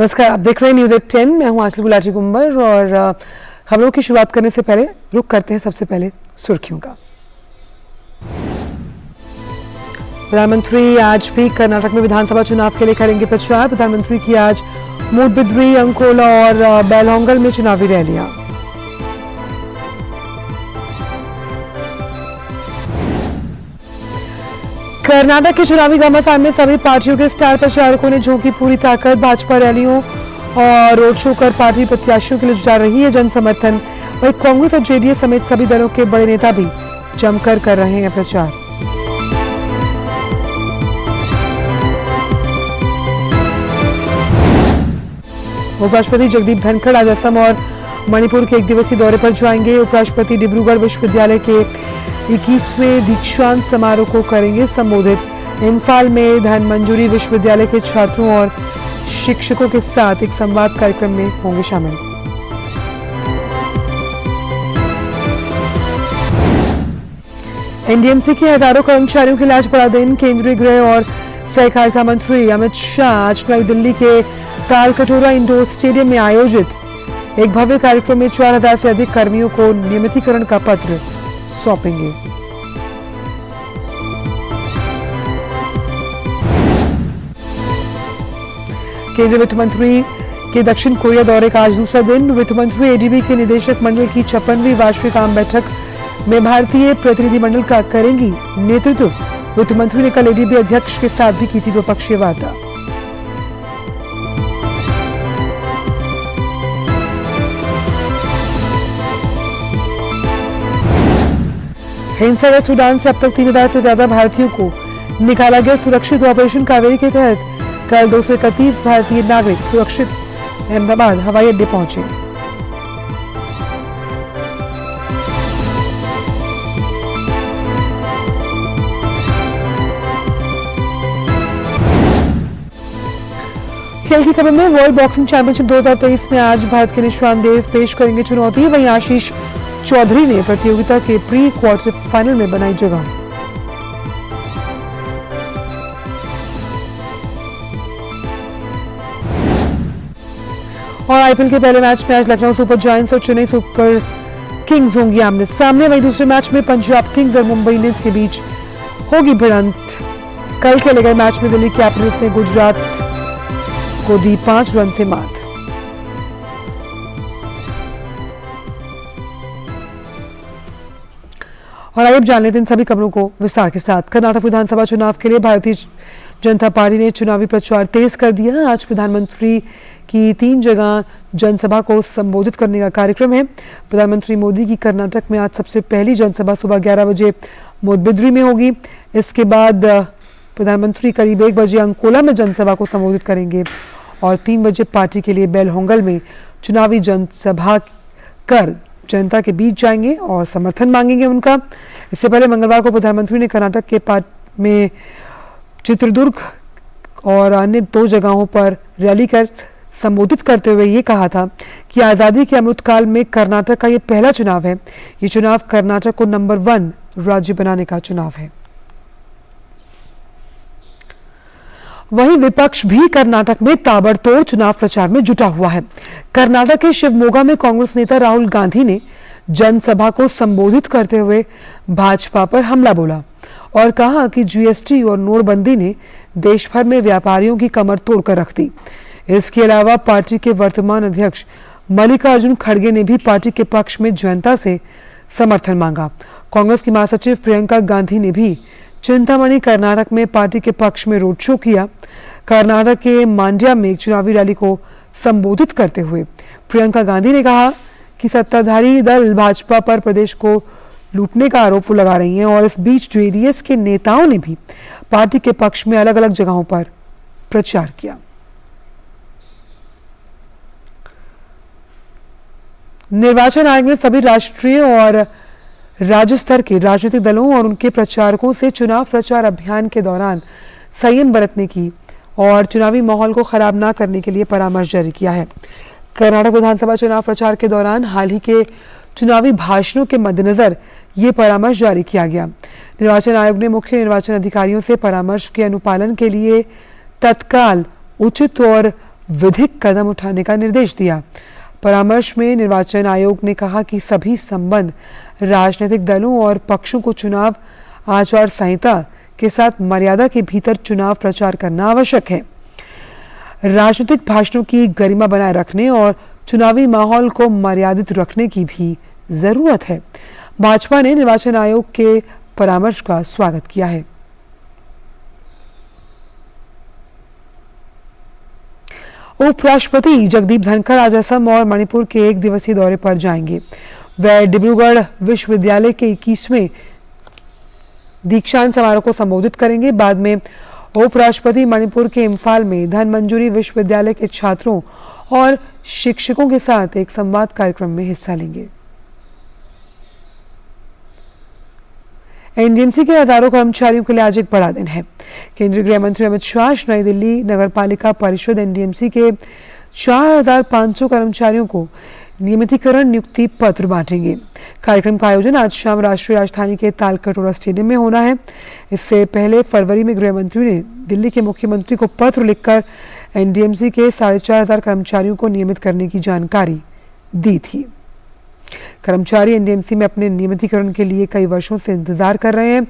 नमस्कार, आप देख रहे हैं न्यूज़ 10। मैं हूं आंचल गुलाटी गुंबर और खबरों की शुरुआत करने से पहले रुक करते हैं सबसे पहले सुर्खियों का। प्रधानमंत्री आज भी कर्नाटक में विधानसभा चुनाव के लिए करेंगे प्रचार। प्रधानमंत्री की आज मूडबिद्री, अंकोला और बेलहोंगल में चुनावी रैलियां। कर्नाटक के चुनावी घमासान में सभी पार्टियों के स्टार प्रचारकों ने झोंकी पूरी ताकत। भाजपा रैलियों और रोड शो कर पार्टी प्रत्याशियों के लिए जुटा रही है जन समर्थन। वहीं कांग्रेस और जेडीएस समेत सभी दलों के बड़े नेता भी जमकर कर रहे हैं प्रचार। उपराष्ट्रपति जगदीप धनखड़ आज असम और मणिपुर के 1 दिवसीय दौरे पर जाएंगे। उपराष्ट्रपति डिब्रूगढ़ विश्वविद्यालय के 21वें दीक्षांत समारोह को करेंगे संबोधित। इम्फाल में धनमंजूरी विश्वविद्यालय के छात्रों और शिक्षकों के साथ एक संवाद कार्यक्रम में होंगे शामिल। एनडीएमसी के हजारों कर्मचारियों के लिए आज बड़ा दिन। केंद्रीय गृह और सहकारिता मंत्री अमित शाह आज नई दिल्ली के तालकटोरा इंडोर स्टेडियम में आयोजित एक भव्य कार्यक्रम में 4000 से अधिक कर्मियों को नियमितीकरण का पत्र सौंपेंगे। केंद्रीय वित्त मंत्री के दक्षिण कोरिया दौरे का आज दूसरा दिन। वित्त मंत्री एडीबी के निदेशक मंडल की 56वीं वार्षिक आम बैठक में भारतीय प्रतिनिधिमंडल का करेंगी नेतृत्व। वित्त मंत्री ने कल एडीबी अध्यक्ष के साथ भी की थी द्विपक्षीय वार्ता। हिंसा सूडान से अब तक 3000 से ज्यादा भारतीयों को निकाला गया सुरक्षित। ऑपरेशन कावेरी के तहत कल 231 भारतीय नागरिक सुरक्षित अहमदाबाद हवाई अड्डे पहुंचे। खेल की खबर में वर्ल्ड बॉक्सिंग चैंपियनशिप 2023 में आज भारत के निशान देव पेश करेंगे चुनौती। वहीं आशीष चौधरी ने प्रतियोगिता के प्री क्वार्टर फाइनल में बनाई जगह। और आईपीएल के पहले मैच में आज लखनऊ सुपर जायंट्स और चेन्नई सुपर किंग्स होंगी आमने सामने। वहीं दूसरे मैच में पंजाब किंग्स और मुंबई इंडियंस के बीच होगी भिड़ंत। कल खेले गए मैच में दिल्ली कैपिटल्स ने गुजरात को दी 5 रन से मात। और अब जान लेते हैं सभी खबरों को विस्तार के साथ। कर्नाटक विधानसभा चुनाव के लिए भारतीय जनता पार्टी ने चुनावी प्रचार तेज कर दिया। आज प्रधानमंत्री की 3 जगह जनसभा को संबोधित करने का कार्यक्रम है। प्रधानमंत्री मोदी की कर्नाटक में आज सबसे पहली जनसभा सुबह 11 बजे मूडबिद्री में होगी। इसके बाद प्रधानमंत्री करीब 1 बजे अंकोला में जनसभा को संबोधित करेंगे और 3 बजे पार्टी के लिए बेलहोंगल में चुनावी जनसभा कर जनता के बीच जाएंगे और समर्थन मांगेंगे उनका। इससे पहले मंगलवार को प्रधानमंत्री ने कर्नाटक के में चित्रदुर्ग और अन्य 2 जगहों पर रैली कर संबोधित करते हुए ये कहा था कि आजादी के अमृतकाल में कर्नाटक का ये पहला चुनाव है। ये चुनाव कर्नाटक को नंबर 1 राज्य बनाने का चुनाव है। वहीं विपक्ष भी कर्नाटक में ताबड़तोड़ चुनाव प्रचार में जुटा हुआ है। कर्नाटक के शिवमोगा में कांग्रेस नेता राहुल गांधी ने जनसभा को संबोधित करते हुए भाजपा पर हमला बोला और कहा कि जीएसटी और नोटबंदी ने देश भर में व्यापारियों की कमर तोड़कर रख दी। इसके अलावा पार्टी के वर्तमान अध्यक्ष मल्लिकार्जुन खड़गे ने भी पार्टी के पक्ष में जनता से समर्थन मांगा। कांग्रेस की महासचिव प्रियंका गांधी ने भी चिंतामणि कर्नाटक में पार्टी के पक्ष में रोड शो किया। कर्नाटक के मांड्या में एक चुनावी रैली को संबोधित करते हुए प्रियंका गांधी ने कहा कि सत्ताधारी दल भाजपा पर प्रदेश को लूटने का आरोप लगा रही हैं और इस बीच जेडीएस के नेताओं ने भी पार्टी के पक्ष में अलग अलग जगहों पर प्रचार किया। निर्वाचन आयोग ने सभी राष्ट्रीय और राज्य स्तर के राजनीतिक दलों और उनके प्रचारकों से चुनाव प्रचार अभियान के दौरान संयम बरतने की और चुनावी माहौल को खराब न करने के लिए परामर्श जारी किया है। कर्नाटक विधानसभा चुनाव प्रचार के दौरान हाल ही के चुनावी भाषणों के मद्देनजर ये परामर्श जारी किया गया। निर्वाचन आयोग ने मुख्य निर्वाचन अधिकारियों से परामर्श के अनुपालन के लिए तत्काल उचित और विधिक कदम उठाने का निर्देश दिया। परामर्श में निर्वाचन आयोग ने कहा कि सभी संबद्ध राजनीतिक दलों और पक्षों को चुनाव आचार संहिता के साथ मर्यादा के भीतर चुनाव प्रचार करना आवश्यक है। राजनीतिक भाषणों की गरिमा बनाए रखने और चुनावी माहौल को मर्यादित रखने की भी जरूरत है। भाजपा ने निर्वाचन आयोग के परामर्श का स्वागत किया है। उपराष्ट्रपति जगदीप धनखड़ आज असम और मणिपुर के 1 दिवसीय दौरे पर जाएंगे। वह डिब्रूगढ़ विश्वविद्यालय के 21वें दीक्षांत समारोह को संबोधित करेंगे। बाद में उपराष्ट्रपति मणिपुर के इम्फाल में धनमंजूरी विश्वविद्यालय के छात्रों और शिक्षकों के साथ एक संवाद कार्यक्रम में हिस्सा लेंगे। एनडीएमसी के हजारों कर्मचारियों के लिए आज एक बड़ा दिन है। केंद्रीय गृह मंत्री अमित शाह नई दिल्ली नगरपालिका परिषद एनडीएमसी के 4500 कर्मचारियों को नियमितीकरण नियुक्ति पत्र बांटेंगे। कार्यक्रम का आयोजन आज शाम राष्ट्रीय राजधानी के तालकटोरा स्टेडियम में होना है। इससे पहले फरवरी में गृह मंत्री ने दिल्ली के मुख्यमंत्री को पत्र लिखकर एनडीएमसी के 4500 कर्मचारियों को नियमित करने की जानकारी दी थी। कर्मचारी एनडीएमसी में अपने नियमितीकरण के लिए कई वर्षों से इंतजार कर रहे हैं।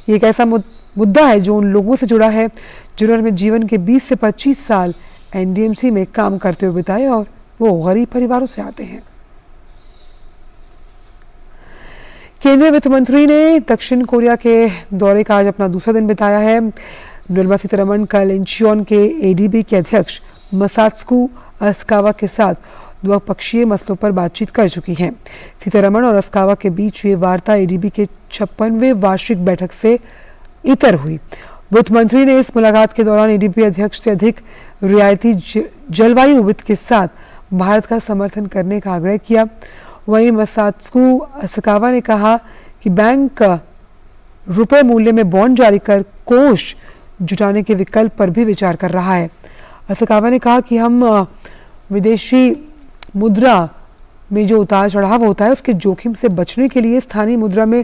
ये एक ऐसा मुद्दा है जो उन लोगों से जुड़ा है जिन्होंने जीवन के 20 से 25 साल एनडीएमसी में काम करते हुए बिताए और वो गरीब परिवारों से आते हैं। केंद्रीय वित्त मंत्री ने दक्षिण कोरिया के दौरे का आज अपना दूसरा दिन बिताया है। निर्मला सीतारमण कल इंचियोन के एडीबी के अध्यक्ष मसात्सुको अस्कावा के साथ द्विपक्षीय मसलों पर बातचीत कर चुकी हैं। सीतारमण और अस्कावा के बीच ये वार्ता एडीबी के 56वें वार्षिक बैठक से इतर हुई। वित्त मंत्री ने इस मुलाकात के दौरान एडीबी अध्यक्ष से अधिक रियायती जलवायु वित्त के साथ भारत का समर्थन करने का आग्रह किया। वहीं मसात्सुको अस्कावा ने कहा कि बैंक रुपए मूल्य में बॉन्ड जारी कर कोष जुटाने के विकल्प पर भी विचार कर रहा है। अस्कावा ने कहा कि हम विदेशी मुद्रा में जो उतार चढ़ाव होता है उसके जोखिम से बचने के लिए स्थानीय मुद्रा में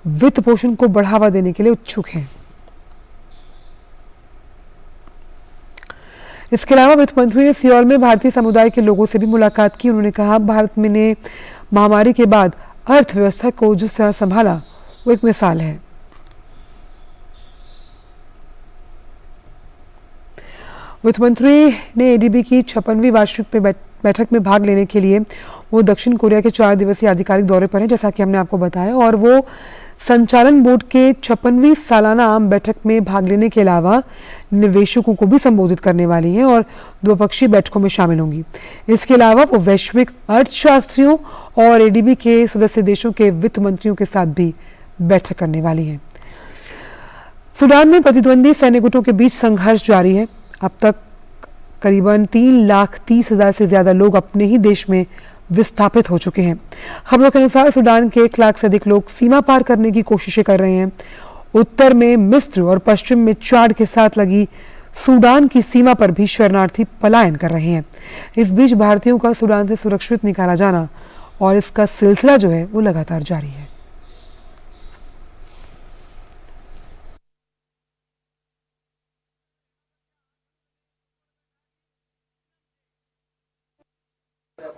वित्त पोषण को बढ़ावा देने के लिए उत्सुक हैं। इसके अलावा वित्त मंत्री ने सियोल में भारतीय समुदाय के लोगों से भी मुलाकात की। उन्होंने कहा भारत में ने महामारी के बाद अर्थव्यवस्था को जिस तरह संभाला वो एक मिसाल है। वित्त मंत्री ने एडीबी की 56वीं वार्षिक बैठक में भाग लेने के लिए वो दक्षिण कोरिया के 4 दिवसीय आधिकारिक दौरे पर हैं, जैसा कि हमने आपको बताया, और वो संचालन बोर्ड के 56वीं सालाना आम बैठक में भाग लेने के अलावा निवेशकों को भी संबोधित करने वाली हैं और द्विपक्षीय बैठकों में शामिल होंगी। इसके अलावा वो वैश्विक अर्थशास्त्रियों और एडीबी के सदस्य देशों के वित्त मंत्रियों के साथ भी बैठक करने वाली हैं। सूडान में प्रतिद्वंदी सैन्य गुटों के बीच संघर्ष जारी है। अब तक करीबन 3,30,000 से ज्यादा लोग अपने ही देश में विस्थापित हो चुके हैं। खबरों के अनुसार सूडान के 1 लाख से अधिक लोग सीमा पार करने की कोशिशें कर रहे हैं। उत्तर में मिस्र और पश्चिम में चाड के साथ लगी सूडान की सीमा पर भी शरणार्थी पलायन कर रहे हैं। इस बीच भारतीयों का सूडान से सुरक्षित निकाला जाना और इसका सिलसिला जो है वो लगातार जारी है।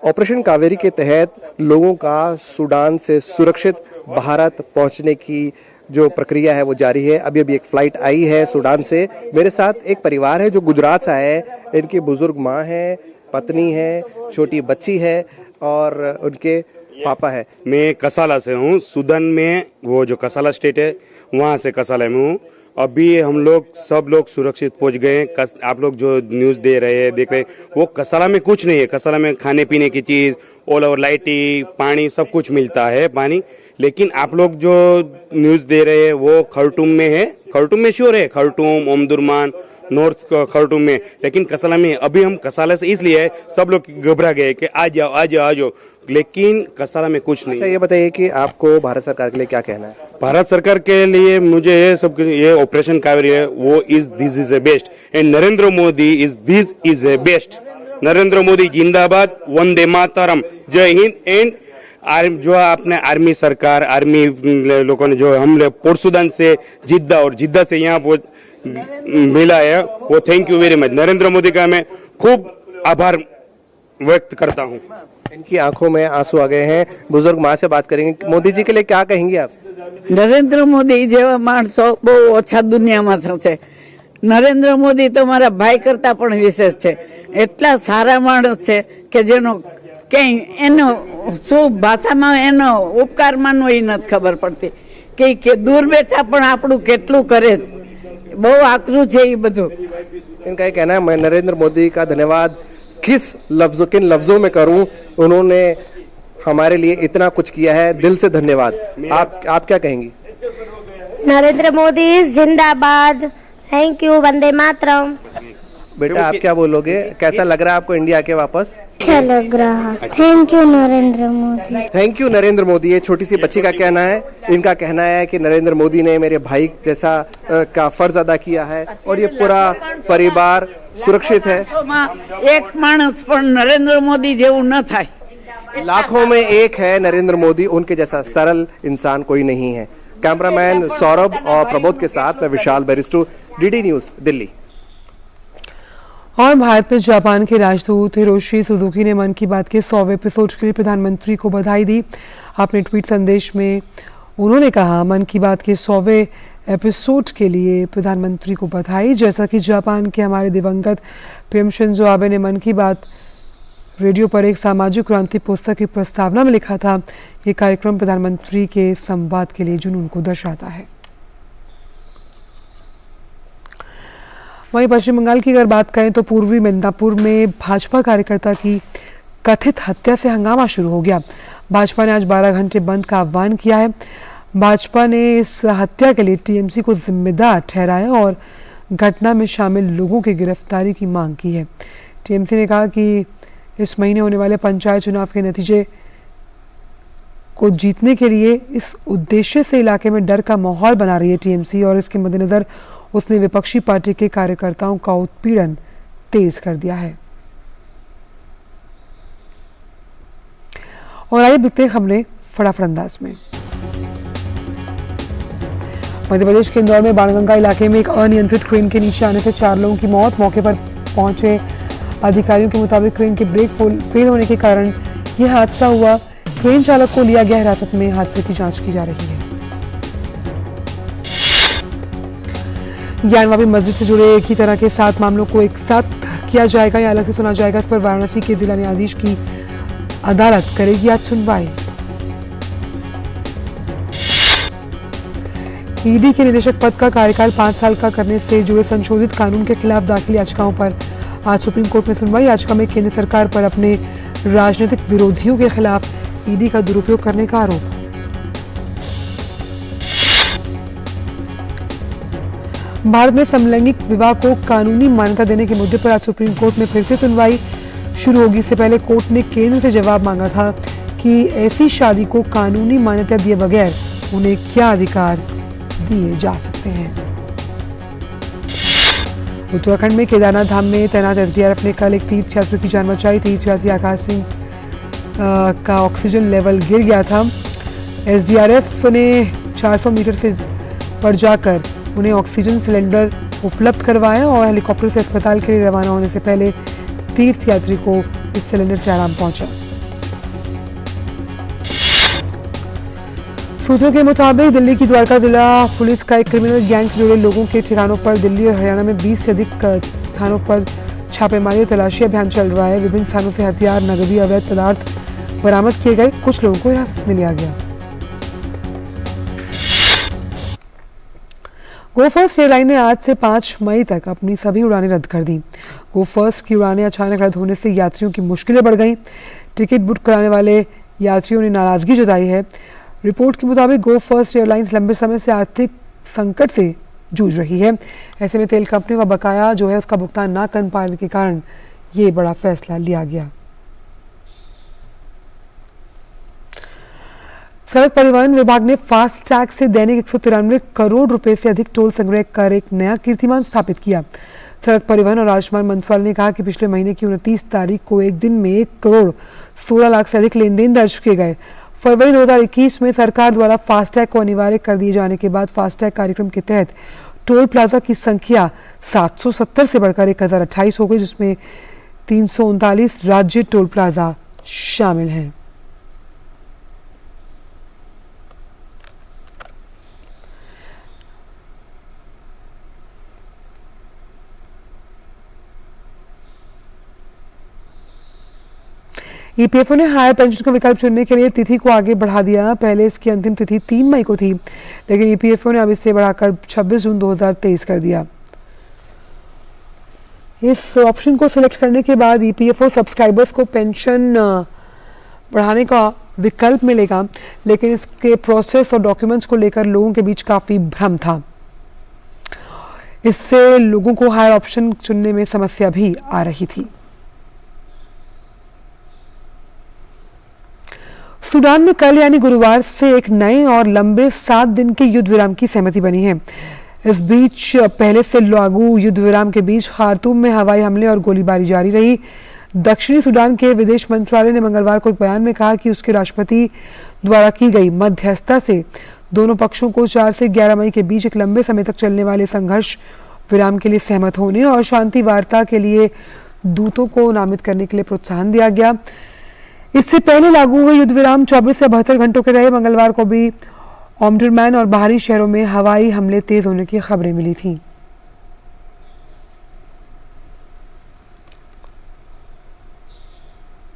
ऑपरेशन कावेरी के तहत लोगों का सूडान से सुरक्षित भारत पहुंचने की जो प्रक्रिया है वो जारी है। अभी एक फ्लाइट आई है सूडान से। मेरे साथ एक परिवार है जो गुजरात से आया है। इनकी बुजुर्ग माँ है, पत्नी है, छोटी बच्ची है और उनके पापा है। मैं कसाला से हूँ। सूडान में वो जो कसाला स्टेट है वहाँ से कसाला में हूँ। अभी हम लोग सब लोग सुरक्षित पहुंच गए। आप लोग जो न्यूज़ दे रहे हैं देख रहे हैं, वो कसाला में कुछ नहीं है। कसाला में खाने पीने की चीज़, ऑल ओवर लाइटिंग, पानी सब कुछ मिलता है पानी। लेकिन आप लोग जो न्यूज़ दे रहे हैं वो खर्टूम में है। खर्टूम में श्योर है, खर्टूम, ओमदुर्मान, नॉर्थ खर्टूम में। लेकिन कसाला में अभी हम कसाला से इसलिए सब लोग घबरा गए कि आ जाओ आ जाओ आ जाओ, लेकिन कसाला में कुछ नहीं। अच्छा, ये बताइए कि आपको भारत सरकार के लिए क्या कहना है? भारत सरकार के लिए मुझे ये सब, ये ऑपरेशन कावेरी है वो this is a best and Narendra Modi this is a best. Narendra Modi जिंदाबाद, वंदे मातरम, जय हिंद। एंड जो अपने आर्मी सरकार, आर्मी लोगों ने जो हम पोर्ट सुदान से जिद्दा और जिद्दा से यहाँ मिला है वो thank you very much. Narendra Modi का मैं खूब आभार व्यक्त करता हूँ। इनकी आंखों में आंसू आ गए हैं। बुजुर्ग माँ से बात करेंगे। मोदी जी के लिए क्या कहेंगे आप? નરેન્દ્ર મોદી જેવા માણસો બહુ ઓછા દુનિયામાં થશે. નરેન્દ્ર મોદી તો મારા ભાઈ કરતા પણ વિશેષ છે. એટલા સારા માણસ છે કે જેનો ક્યાંય એનો શું ભાષામાં એનો ઉપકાર માનવો એ નથી ખબર પડતી કે દૂર બેઠા પણ આપણું કેટલું કરે છે. બહુ આકરું છે એ બધું. इनका ये कहना है मैं नरेंद्र मोदी का धन्यवाद किन लफ्जों में करूं, उन्होंने हमारे लिए इतना कुछ किया है, दिल से धन्यवाद। आप क्या कहेंगी? नरेंद्र मोदी जिंदाबाद, थैंक यू, वंदे मातरम। बेटा आप क्या बोलोगे? कैसा लग रहा है आपको इंडिया के वापस? अच्छा लग रहा, thank you Narendra Modi. Thank you Narendra Modi. ये छोटी सी बच्ची का कहना है। इनका कहना है कि नरेंद्र मोदी ने मेरे भाई जैसा का फर्ज अदा किया है और ये पूरा परिवार सुरक्षित है। એક માણસ પણ નરેન્દ્ર મોદી જેવું ન થાય. लाखों में एक है नरेंद्र मोदी, उनके जैसा सरल इंसान कोई नहीं है। कैमरामैन सौरभ और प्रबोध के साथ मैं विशाल बेरिस्टो, डीडी न्यूज, दिल्ली। और भारत में जापान के राजदूत हिरोशी सुजुकी ने मन की बात के 100वें एपिसोड के लिए प्रधानमंत्री को बधाई दी। अपने ट्वीट संदेश में उन्होंने कहा, मन की बात के 100वें एपिसोड के लिए प्रधानमंत्री को बधाई। जैसा कि जापान के हमारे दिवंगत पीएम शिंजो आबे ने मन की बात रेडियो पर एक सामाजिक क्रांति पुस्तक की प्रस्तावना में लिखा था, ये कार्यक्रम प्रधानमंत्री के संवाद के लिए जुनून को दर्शाता है। वहीं पश्चिम बंगाल की अगर बात करें तो पूर्वी मिदनापुर में भाजपा कार्यकर्ता की कथित हत्या से हंगामा शुरू हो गया। भाजपा ने आज 12 घंटे बंद का आह्वान किया है। भाजपा ने इस हत्या के लिए टीएमसी को जिम्मेदार ठहराया और घटना में शामिल लोगों की गिरफ्तारी की मांग की है। टीएमसी ने कहा कि इस महीने होने वाले पंचायत चुनाव के नतीजे को जीतने के लिए इस उद्देश्य से इलाके में डर का माहौल बना रही है टीएमसी और इसके मद्देनजर उसने विपक्षी पार्टी के कार्यकर्ताओं का उत्पीड़न तेज कर दिया है। और आइए देखते हैं खबरें फटाफट अंदाज में। मध्य प्रदेश के इंदौर में बाणगंगा इलाके में एक अनियंत्रित क्रेन के नीचे आने से 4 लोगों की मौत। मौके पर पहुंचे अधिकारियों के मुताबिक क्रेन के ब्रेक फेल होने के कारण यह हादसा हुआ। क्रेन चालक को लिया गया हिरासत में। हादसे की जांच की जा रही है। ज्ञानवापी मस्जिद से जुड़े एक ही तरह के 7 मामलों को एक साथ किया जाएगा या अलग से सुना जाएगा, इस पर वाराणसी के जिला न्यायाधीश की अदालत करेगी आज सुनवाई। ईडी के निदेशक पद का कार्यकाल 5 साल का करने से जुड़े संशोधित कानून के खिलाफ दाखिल याचिकाओं पर आज सुप्रीम कोर्ट में सुनवाई। याचिका में केंद्र सरकार पर अपने राजनीतिक विरोधियों के खिलाफ ईडी का दुरुपयोग करने का आरोप। भारत में समलैंगिक विवाह को कानूनी मान्यता देने के मुद्दे पर आज सुप्रीम कोर्ट में फिर से सुनवाई शुरू होगी। इससे पहले कोर्ट ने केंद्र से जवाब मांगा था कि ऐसी शादी को कानूनी मान्यता दिए बगैर उन्हें क्या अधिकार दिए जा सकते हैं। उत्तराखंड में केदारनाथ धाम में तैनात एसडीआरएफ ने कल एक तीर्थयात्री की जान बचाई। तीर्थयात्री आकाश सिंह का ऑक्सीजन लेवल गिर गया था। एसडीआरएफ ने 400 मीटर से पर जाकर उन्हें ऑक्सीजन सिलेंडर उपलब्ध करवाया और हेलीकॉप्टर से अस्पताल के लिए रवाना होने से पहले तीर्थयात्री को इस सिलेंडर से आराम पहुंचा। सूत्रों के मुताबिक दिल्ली की द्वारका जिला पुलिस का एक क्रिमिनल गैंग से जुड़े लोगों के ठिकानों पर दिल्ली और हरियाणा में 20 से अधिक स्थानों पर छापेमारी और तलाशी अभियान चल रहा है। विभिन्न स्थानों से हथियार, नकदी, अवैध पदार्थ बरामद किए गए। कुछ लोगों को हिरासत में लिया गया। गो फर्स्ट एयरलाइन ने आज से 5 मई तक अपनी सभी उड़ानें रद्द कर दी। गो फर्स्ट की उड़ानें अचानक रद्द होने से यात्रियों की मुश्किलें बढ़ गईं। टिकट बुक कराने वाले यात्रियों ने नाराजगी जताई है। रिपोर्ट के मुताबिक गो फर्स्ट एयरलाइंस लंबे समय से आर्थिक संकट से जूझ रही है। ऐसे में तेल कंपनियों का बकाया जो है उसका भुगतान न कर पाने के कारण ये बड़ा फैसला लिया गया। सड़क परिवहन विभाग ने फास्ट टैग से दैनिक 193 करोड़ रुपए से अधिक टोल संग्रह कर एक नया कीर्तिमान स्थापित किया। सड़क परिवहन और राजमार्ग मंत्रालय ने कहा कि पिछले महीने की 29 तारीख को एक दिन में 1 करोड़ 16 लाख से अधिक लेन देन दर्ज किए गए। फरवरी 2021 में सरकार द्वारा फास्टैग को अनिवार्य कर दिए जाने के बाद फास्टैग कार्यक्रम के तहत टोल प्लाजा की संख्या 770 से बढ़कर 1028 हो गई, जिसमें 339 राज्य टोल प्लाजा शामिल हैं। ईपीएफओ ने हायर पेंशन का विकल्प चुनने के लिए तिथि को आगे बढ़ा दिया। पहले इसकी अंतिम तिथि 3 मई को थी, लेकिन ईपीएफओ ने अब इसे बढ़ाकर 26 जून 2023 कर दिया। इस ऑप्शन को सिलेक्ट करने के बाद ईपीएफओ सब्सक्राइबर्स को पेंशन बढ़ाने का विकल्प मिलेगा, लेकिन इसके प्रोसेस और डॉक्यूमेंट्स को लेकर लोगों के बीच काफी भ्रम था। इससे लोगों को हायर ऑप्शन चुनने में समस्या भी आ रही थी। सूडान में कल यानी गुरुवार से एक नए और लंबे 7 दिन के युद्ध विराम की सहमति बनी है। इस बीच पहले से लागू युद्ध विराम के बीच खार्तूम में हवाई हमले और गोलीबारी जारी रही। दक्षिणी सूडान के विदेश मंत्रालय ने मंगलवार को एक बयान में कहा कि उसके राष्ट्रपति द्वारा की गई मध्यस्थता से दोनों पक्षों को 4 से 11 मई के बीच एक लंबे समय तक चलने वाले संघर्ष विराम के लिए सहमत होने और शांति वार्ता के लिए दूतों को नामित करने के लिए प्रोत्साहन दिया गया। इससे पहले लागू हुए युद्ध विराम 24 से 72 घंटों के रहे। मंगलवार को भी ओमडुरमान और बाहरी शहरों में हवाई हमले तेज होने की खबरें मिली थी।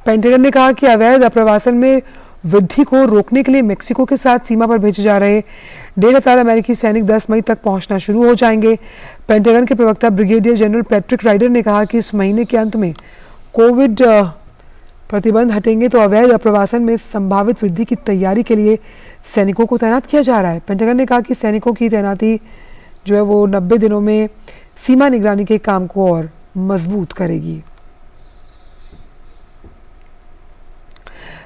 पेंटागन ने कहा कि अवैध अप्रवासन में वृद्धि को रोकने के लिए मेक्सिको के साथ सीमा पर भेजे जा रहे 1,500 अमेरिकी सैनिक 10 मई तक पहुंचना शुरू हो जाएंगे। पेंटागन के प्रवक्ता ब्रिगेडियर जनरल पैट्रिक राइडर ने कहा कि इस महीने के अंत में कोविड प्रतिबंध हटेंगे तो अवैध अप्रवासन में संभावित वृद्धि की तैयारी के लिए सैनिकों को तैनात किया जा रहा है। पेंटागन ने कहा कि सैनिकों की तैनाती जो है वो 90 दिनों में सीमा निगरानी के काम को और मजबूत करेगी।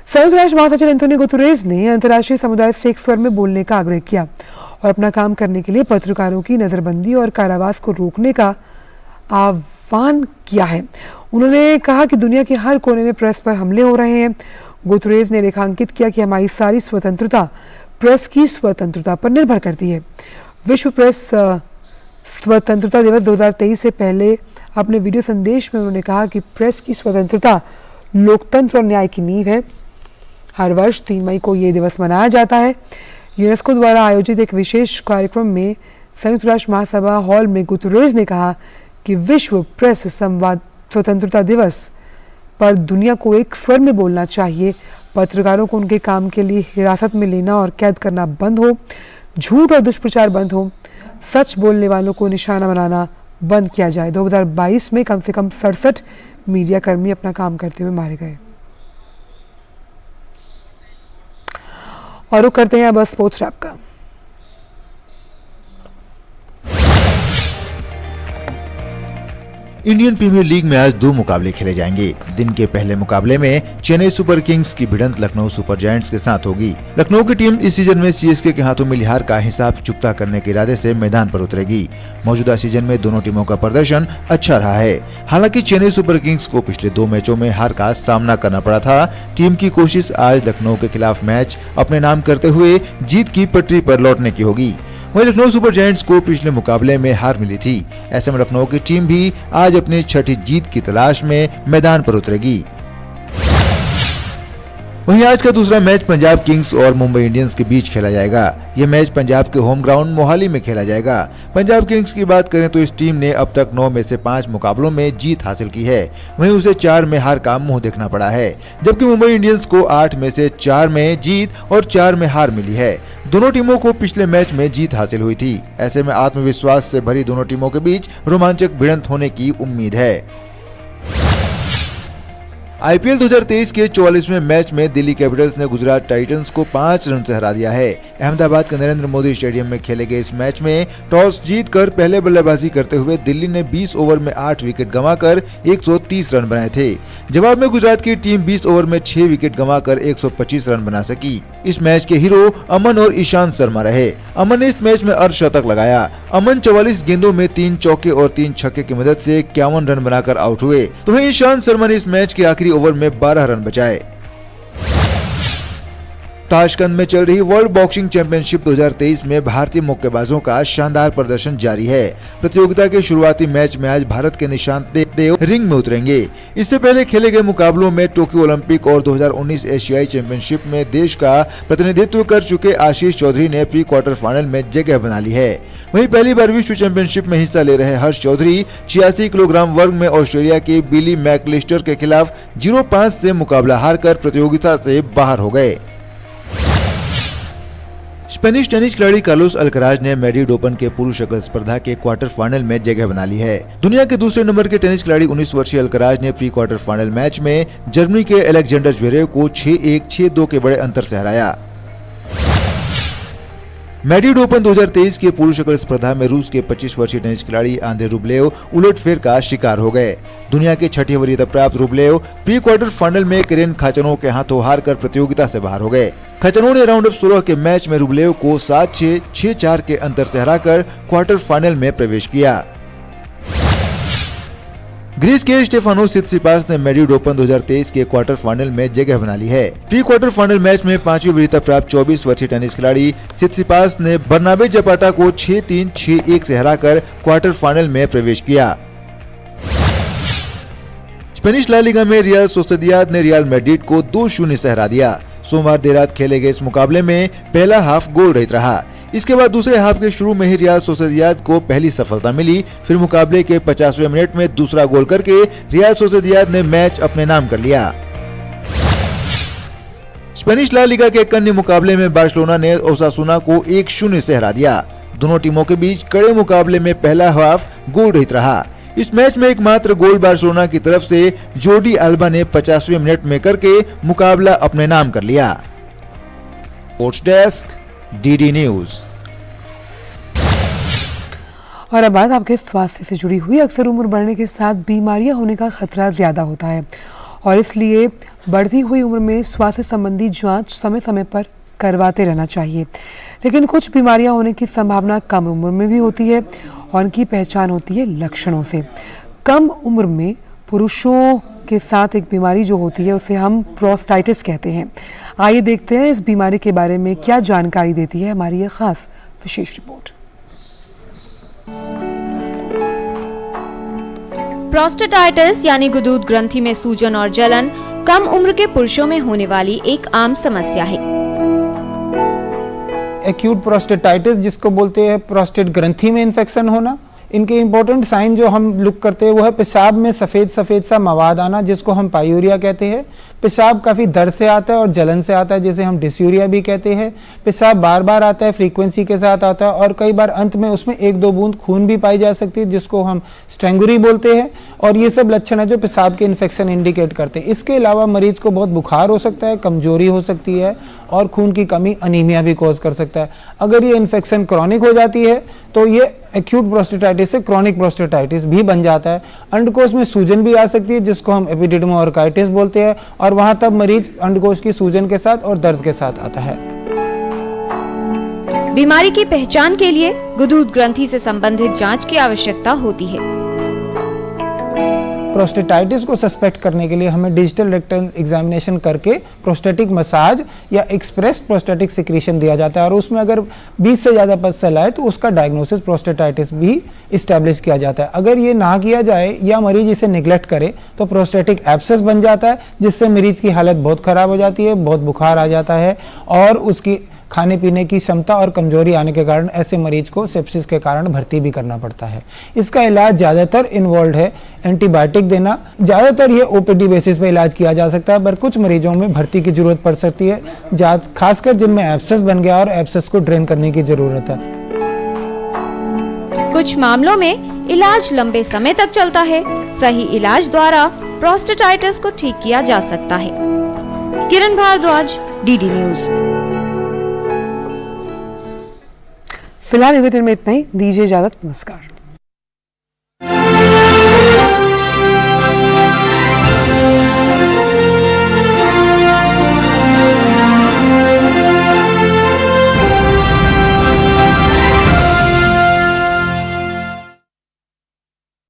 संयुक्त राष्ट्र महासचिव एंटोनियो गुतेरेस ने अंतर्राष्ट्रीय समुदाय से एक स्वर में बोलने का आग्रह किया और अपना काम करने के लिए पत्रकारों की नजरबंदी और कारावास को रोकने का आह्वान किया है। उन्होंने कहा कि दुनिया के हर कोने में प्रेस पर हमले हो रहे हैं। गुतेरेस ने रेखांकित किया कि हमारी सारी स्वतंत्रता प्रेस की स्वतंत्रता पर निर्भर करती है। विश्व प्रेस स्वतंत्रता दिवस 2023 से पहले अपने वीडियो संदेश में उन्होंने कहा कि प्रेस की स्वतंत्रता लोकतंत्र और न्याय की नींव है। हर वर्ष 3 मई को ये दिवस मनाया जाता है। यूनेस्को द्वारा आयोजित एक विशेष कार्यक्रम में संयुक्त राष्ट्र महासभा हॉल में गुतेरेस ने कहा कि विश्व प्रेस संवाद स्वतंत्रता दिवस पर दुनिया को एक स्वर में बोलना चाहिए। पत्रकारों को उनके काम के लिए हिरासत में लेना और कैद करना बंद हो, झूठ और दुष्प्रचार बंद हो, सच बोलने वालों को निशाना बनाना बंद किया जाए। 2022 में कम से कम 67 मीडिया कर्मी अपना काम करते हुए मारे गए। और वो करते हैं अब स्पोर्ट्स रैप का। इंडियन प्रीमियर लीग में आज 2 मुकाबले खेले जाएंगे। दिन के पहले मुकाबले में चेन्नई सुपर किंग्स की भिड़ंत लखनऊ सुपर जायंट्स के साथ होगी। लखनऊ की टीम इस सीजन में सीएसके के हाथों मिली हार का हिसाब चुकता करने के इरादे से मैदान पर उतरेगी। मौजूदा सीजन में दोनों टीमों का प्रदर्शन अच्छा रहा है। हालांकि चेन्नई सुपर किंग्स को पिछले 2 मैचों में हार का सामना करना पड़ा था। टीम की कोशिश आज लखनऊ के खिलाफ मैच अपने नाम करते हुए जीत की पटरी पर लौटने की होगी। वहीं लखनऊ सुपर जायंट्स को पिछले मुकाबले में हार मिली थी। ऐसे में लखनऊ की टीम भी आज अपनी छठी जीत की तलाश में मैदान पर उतरेगी। वहीं आज का दूसरा मैच पंजाब किंग्स और मुंबई इंडियंस के बीच खेला जाएगा। यह मैच पंजाब के होम ग्राउंड मोहाली में खेला जाएगा। पंजाब किंग्स की बात करें तो इस टीम ने अब तक 9 में से 5 मुकाबलों में जीत हासिल की है। वहीं उसे 4 में हार का मुंह देखना पड़ा है, जबकि मुंबई इंडियंस को 8 में से 4 में जीत और 4 में हार मिली है। दोनों टीमों को पिछले मैच में जीत हासिल हुई थी। ऐसे में आत्मविश्वास से भरी दोनों टीमों के बीच रोमांचक भिड़ंत होने की उम्मीद है। आईपीएल 2023 के 44वें मैच में दिल्ली कैपिटल्स ने गुजरात टाइटंस को 5 रन से हरा दिया है। अहमदाबाद के नरेंद्र मोदी स्टेडियम में खेले गए इस मैच में टॉस जीतकर पहले बल्लेबाजी करते हुए दिल्ली ने 20 ओवर में 8 विकेट गंवाकर 130 रन बनाए थे। जवाब में गुजरात की टीम 20 ओवर में 6 विकेट गंवाकर 125 रन बना सकी। इस मैच के हीरो अमन और ईशांत शर्मा रहे। अमन ने इस मैच में अर्धशतक लगाया। अमन 44 गेंदों में 3 चौके और 3 छक्के की मदद से 51 रन बनाकर आउट हुए। तो वहीं ईशांत शर्मा ने इस मैच के आखिरी ओवर में 12 रन बचाए। ताशकंद में चल रही वर्ल्ड बॉक्सिंग चैंपियनशिप 2023 में भारतीय मुक्केबाजों का शानदार प्रदर्शन जारी है। प्रतियोगिता के शुरुआती मैच में आज भारत के निशांत देव रिंग में उतरेंगे। इससे पहले खेले गए मुकाबलों में टोक्यो ओलंपिक और 2019 एशियाई चैंपियनशिप में देश का प्रतिनिधित्व कर चुके आशीष चौधरी ने प्री क्वार्टर फाइनल में जगह बना ली है। वहीं पहली बार विश्व चैंपियनशिप में हिस्सा ले रहे हर्ष चौधरी 86 किलोग्राम वर्ग में ऑस्ट्रेलिया के बिली मैकलिस्टर के खिलाफ 0-5 से मुकाबला हारकर प्रतियोगिता से बाहर हो गए। स्पेनिश टेनिस खिलाड़ी कार्लोस अल्कराज ने मैड्रिड ओपन के पुरुष एकल स्पर्धा के क्वार्टर फाइनल में जगह बना ली है। दुनिया के दूसरे नंबर के टेनिस खिलाड़ी 19 वर्षीय अल्कराज ने प्री क्वार्टर फाइनल मैच में जर्मनी के अलेक्जेंडर ज्वेरेव को 6-1, 6-2 के बड़े अंतर से हराया। मैड्रिड ओपन 2023 के पुरुष एकल स्पर्धा में रूस के 25 वर्षीय टेनिस खिलाड़ी आंद्रे रुब्लेव उलटफेर का शिकार हो गए। दुनिया के छठी वरीयता प्राप्त रुब्लेव प्री क्वार्टर फाइनल में करेन खाचनोव के हाथों हारकर प्रतियोगिता से बाहर हो गए। खाचनोव ने राउंड ऑफ 16 के मैच में रुब्लेव को 7-6, 6-4 के अंतर से हराकर क्वार्टर फाइनल में प्रवेश किया। ग्रीस के स्टेफानोस सित्सिपास ने मैड्रिड ओपन 2023 के क्वार्टर फाइनल में जगह बना ली है। प्री क्वार्टर फाइनल मैच में 5वीं वरीयता प्राप्त 24 वर्षीय टेनिस खिलाड़ी सित्सिपास ने बर्नाबे जपाटा को 6-3, 6-1 से हराकर क्वार्टर फाइनल में प्रवेश किया। स्पेनिश ला लीगा में रियल सोसिएदाद ने रियल मैड्रिड को 2-0 से हरा दिया। सोमवार देर रात खेले गए इस मुकाबले में पहला हाफ गोल रहित रहा। इसके बाद दूसरे हाफ के शुरू में ही रियल सोसिएदाद को पहली सफलता मिली। फिर मुकाबले के 50वें मिनट में दूसरा गोल करके रियल सोसिएदाद ने मैच अपने नाम कर लिया। स्पेनिश ला लीगा के एक अन्य मुकाबले में बार्सिलोना ने ओसासुना को 1-0 से हरा दिया। दोनों टीमों के बीच कड़े मुकाबले में पहला हाफ गोल रहित रहा। इस मैच में एकमात्र गोल बार्सिलोना की तरफ से जोर्डी अल्बा ने 50वें मिनट में करके मुकाबला अपने नाम कर लिया। Sports desk, DD news. और अब बात आपके स्वास्थ्य से जुड़ी हुई। अक्सर उम्र बढ़ने के साथ बीमारियां होने का खतरा ज्यादा होता है और इसलिए बढ़ती हुई उम्र में स्वास्थ्य संबंधी जांच समय समय पर करवाते रहना चाहिए। लेकिन कुछ बीमारियां होने की संभावना कम उम्र में भी होती है और उनकी पहचान होती है लक्षणों से। कम उम्र में पुरुषों के साथ एक बीमारी जो होती है उसे हम प्रोस्टाइटिस कहते हैं। आइए देखते हैं इस बीमारी के बारे में क्या जानकारी देती है हमारी यह खास विशेष रिपोर्ट। प्रोस्टेटाइटिस यानी गुदूद ग्रंथि में सूजन और जलन कम उम्र के पुरुषों में होने वाली एक आम समस्या है। एक्यूट प्रोस्टेटाइटिस जिसको बोलते हैं प्रोस्टेट ग्रंथि में इन्फेक्शन होना। इनके इंपॉर्टेंट साइन जो हम लुक करते हैं वो है पेशाब में सफ़ेद सफ़ेद सा मवाद आना जिसको हम पायूरिया कहते हैं। पेशाब काफ़ी दर्द से आता है और जलन से आता है जिसे हम डिस्यूरिया भी कहते हैं। पेशाब बार बार आता है, फ्रीक्वेंसी के साथ आता है और कई बार अंत में उसमें 1-2 बूंद खून भी पाई जा सकती है जिसको हम स्ट्रेंगुरी बोलते हैं। और ये सब लक्षण है जो पेशाब के इन्फेक्शन इंडिकेट करते हैं। इसके अलावा मरीज को बहुत बुखार हो सकता है, कमजोरी हो सकती है और खून की कमी अनीमिया भी कॉज कर सकता है। अगर ये इन्फेक्शन क्रॉनिक हो जाती है तो ये एक्यूट प्रोस्टेटाइटिस से क्रॉनिक प्रोस्टेटाइटिस भी बन जाता है। अंडकोश में सूजन भी आ सकती है जिसको हम एपिडिडमोऑर्काइटिस बोलते हैं और वहां तब मरीज अंडकोश की सूजन के साथ और दर्द के साथ आता है। बीमारी की पहचान के लिए गुदूद ग्रंथि से संबंधित जांच की आवश्यकता होती है। प्रोस्टेटाइटिस को सस्पेक्ट करने के लिए हमें डिजिटल रेक्टल एग्जामिनेशन करके प्रोस्टेटिक मसाज या एक्सप्रेस्ड प्रोस्टेटिक सिक्रीशन दिया जाता है और उसमें अगर 20 से ज़्यादा पसल आए तो उसका डायग्नोसिस प्रोस्टेटाइटिस भी इस्टेब्लिश किया जाता है। अगर ये ना किया जाए या मरीज इसे निगलेक्ट करे तो प्रोस्टेटिक एब्सेस बन जाता है जिससे मरीज की हालत बहुत ख़राब हो जाती है, बहुत बुखार आ जाता है और उसकी खाने पीने की क्षमता और कमजोरी आने के कारण ऐसे मरीज को सेप्सिस के कारण भर्ती भी करना पड़ता है। इसका इलाज ज़्यादातर इन्वॉल्व है एंटीबायोटिक देना। ज़्यादातर ये ओपीडी बेसिस पे इलाज किया जा सकता है पर कुछ मरीजों में भर्ती की जरूरत पड़ सकती है, खासकर जिनमें एब्सेस बन गया और एब्सेस को ड्रेन करने की जरूरत है। कुछ मामलों में इलाज लंबे समय तक चलता है। सही इलाज द्वारा प्रोस्टेटाइटिस को ठीक किया जा सकता है। किरण भारद्वाज, डीडी न्यूज। फिलहाल इस बुलेटिन में इतना ही। दीजिए इजाजत। नमस्कार।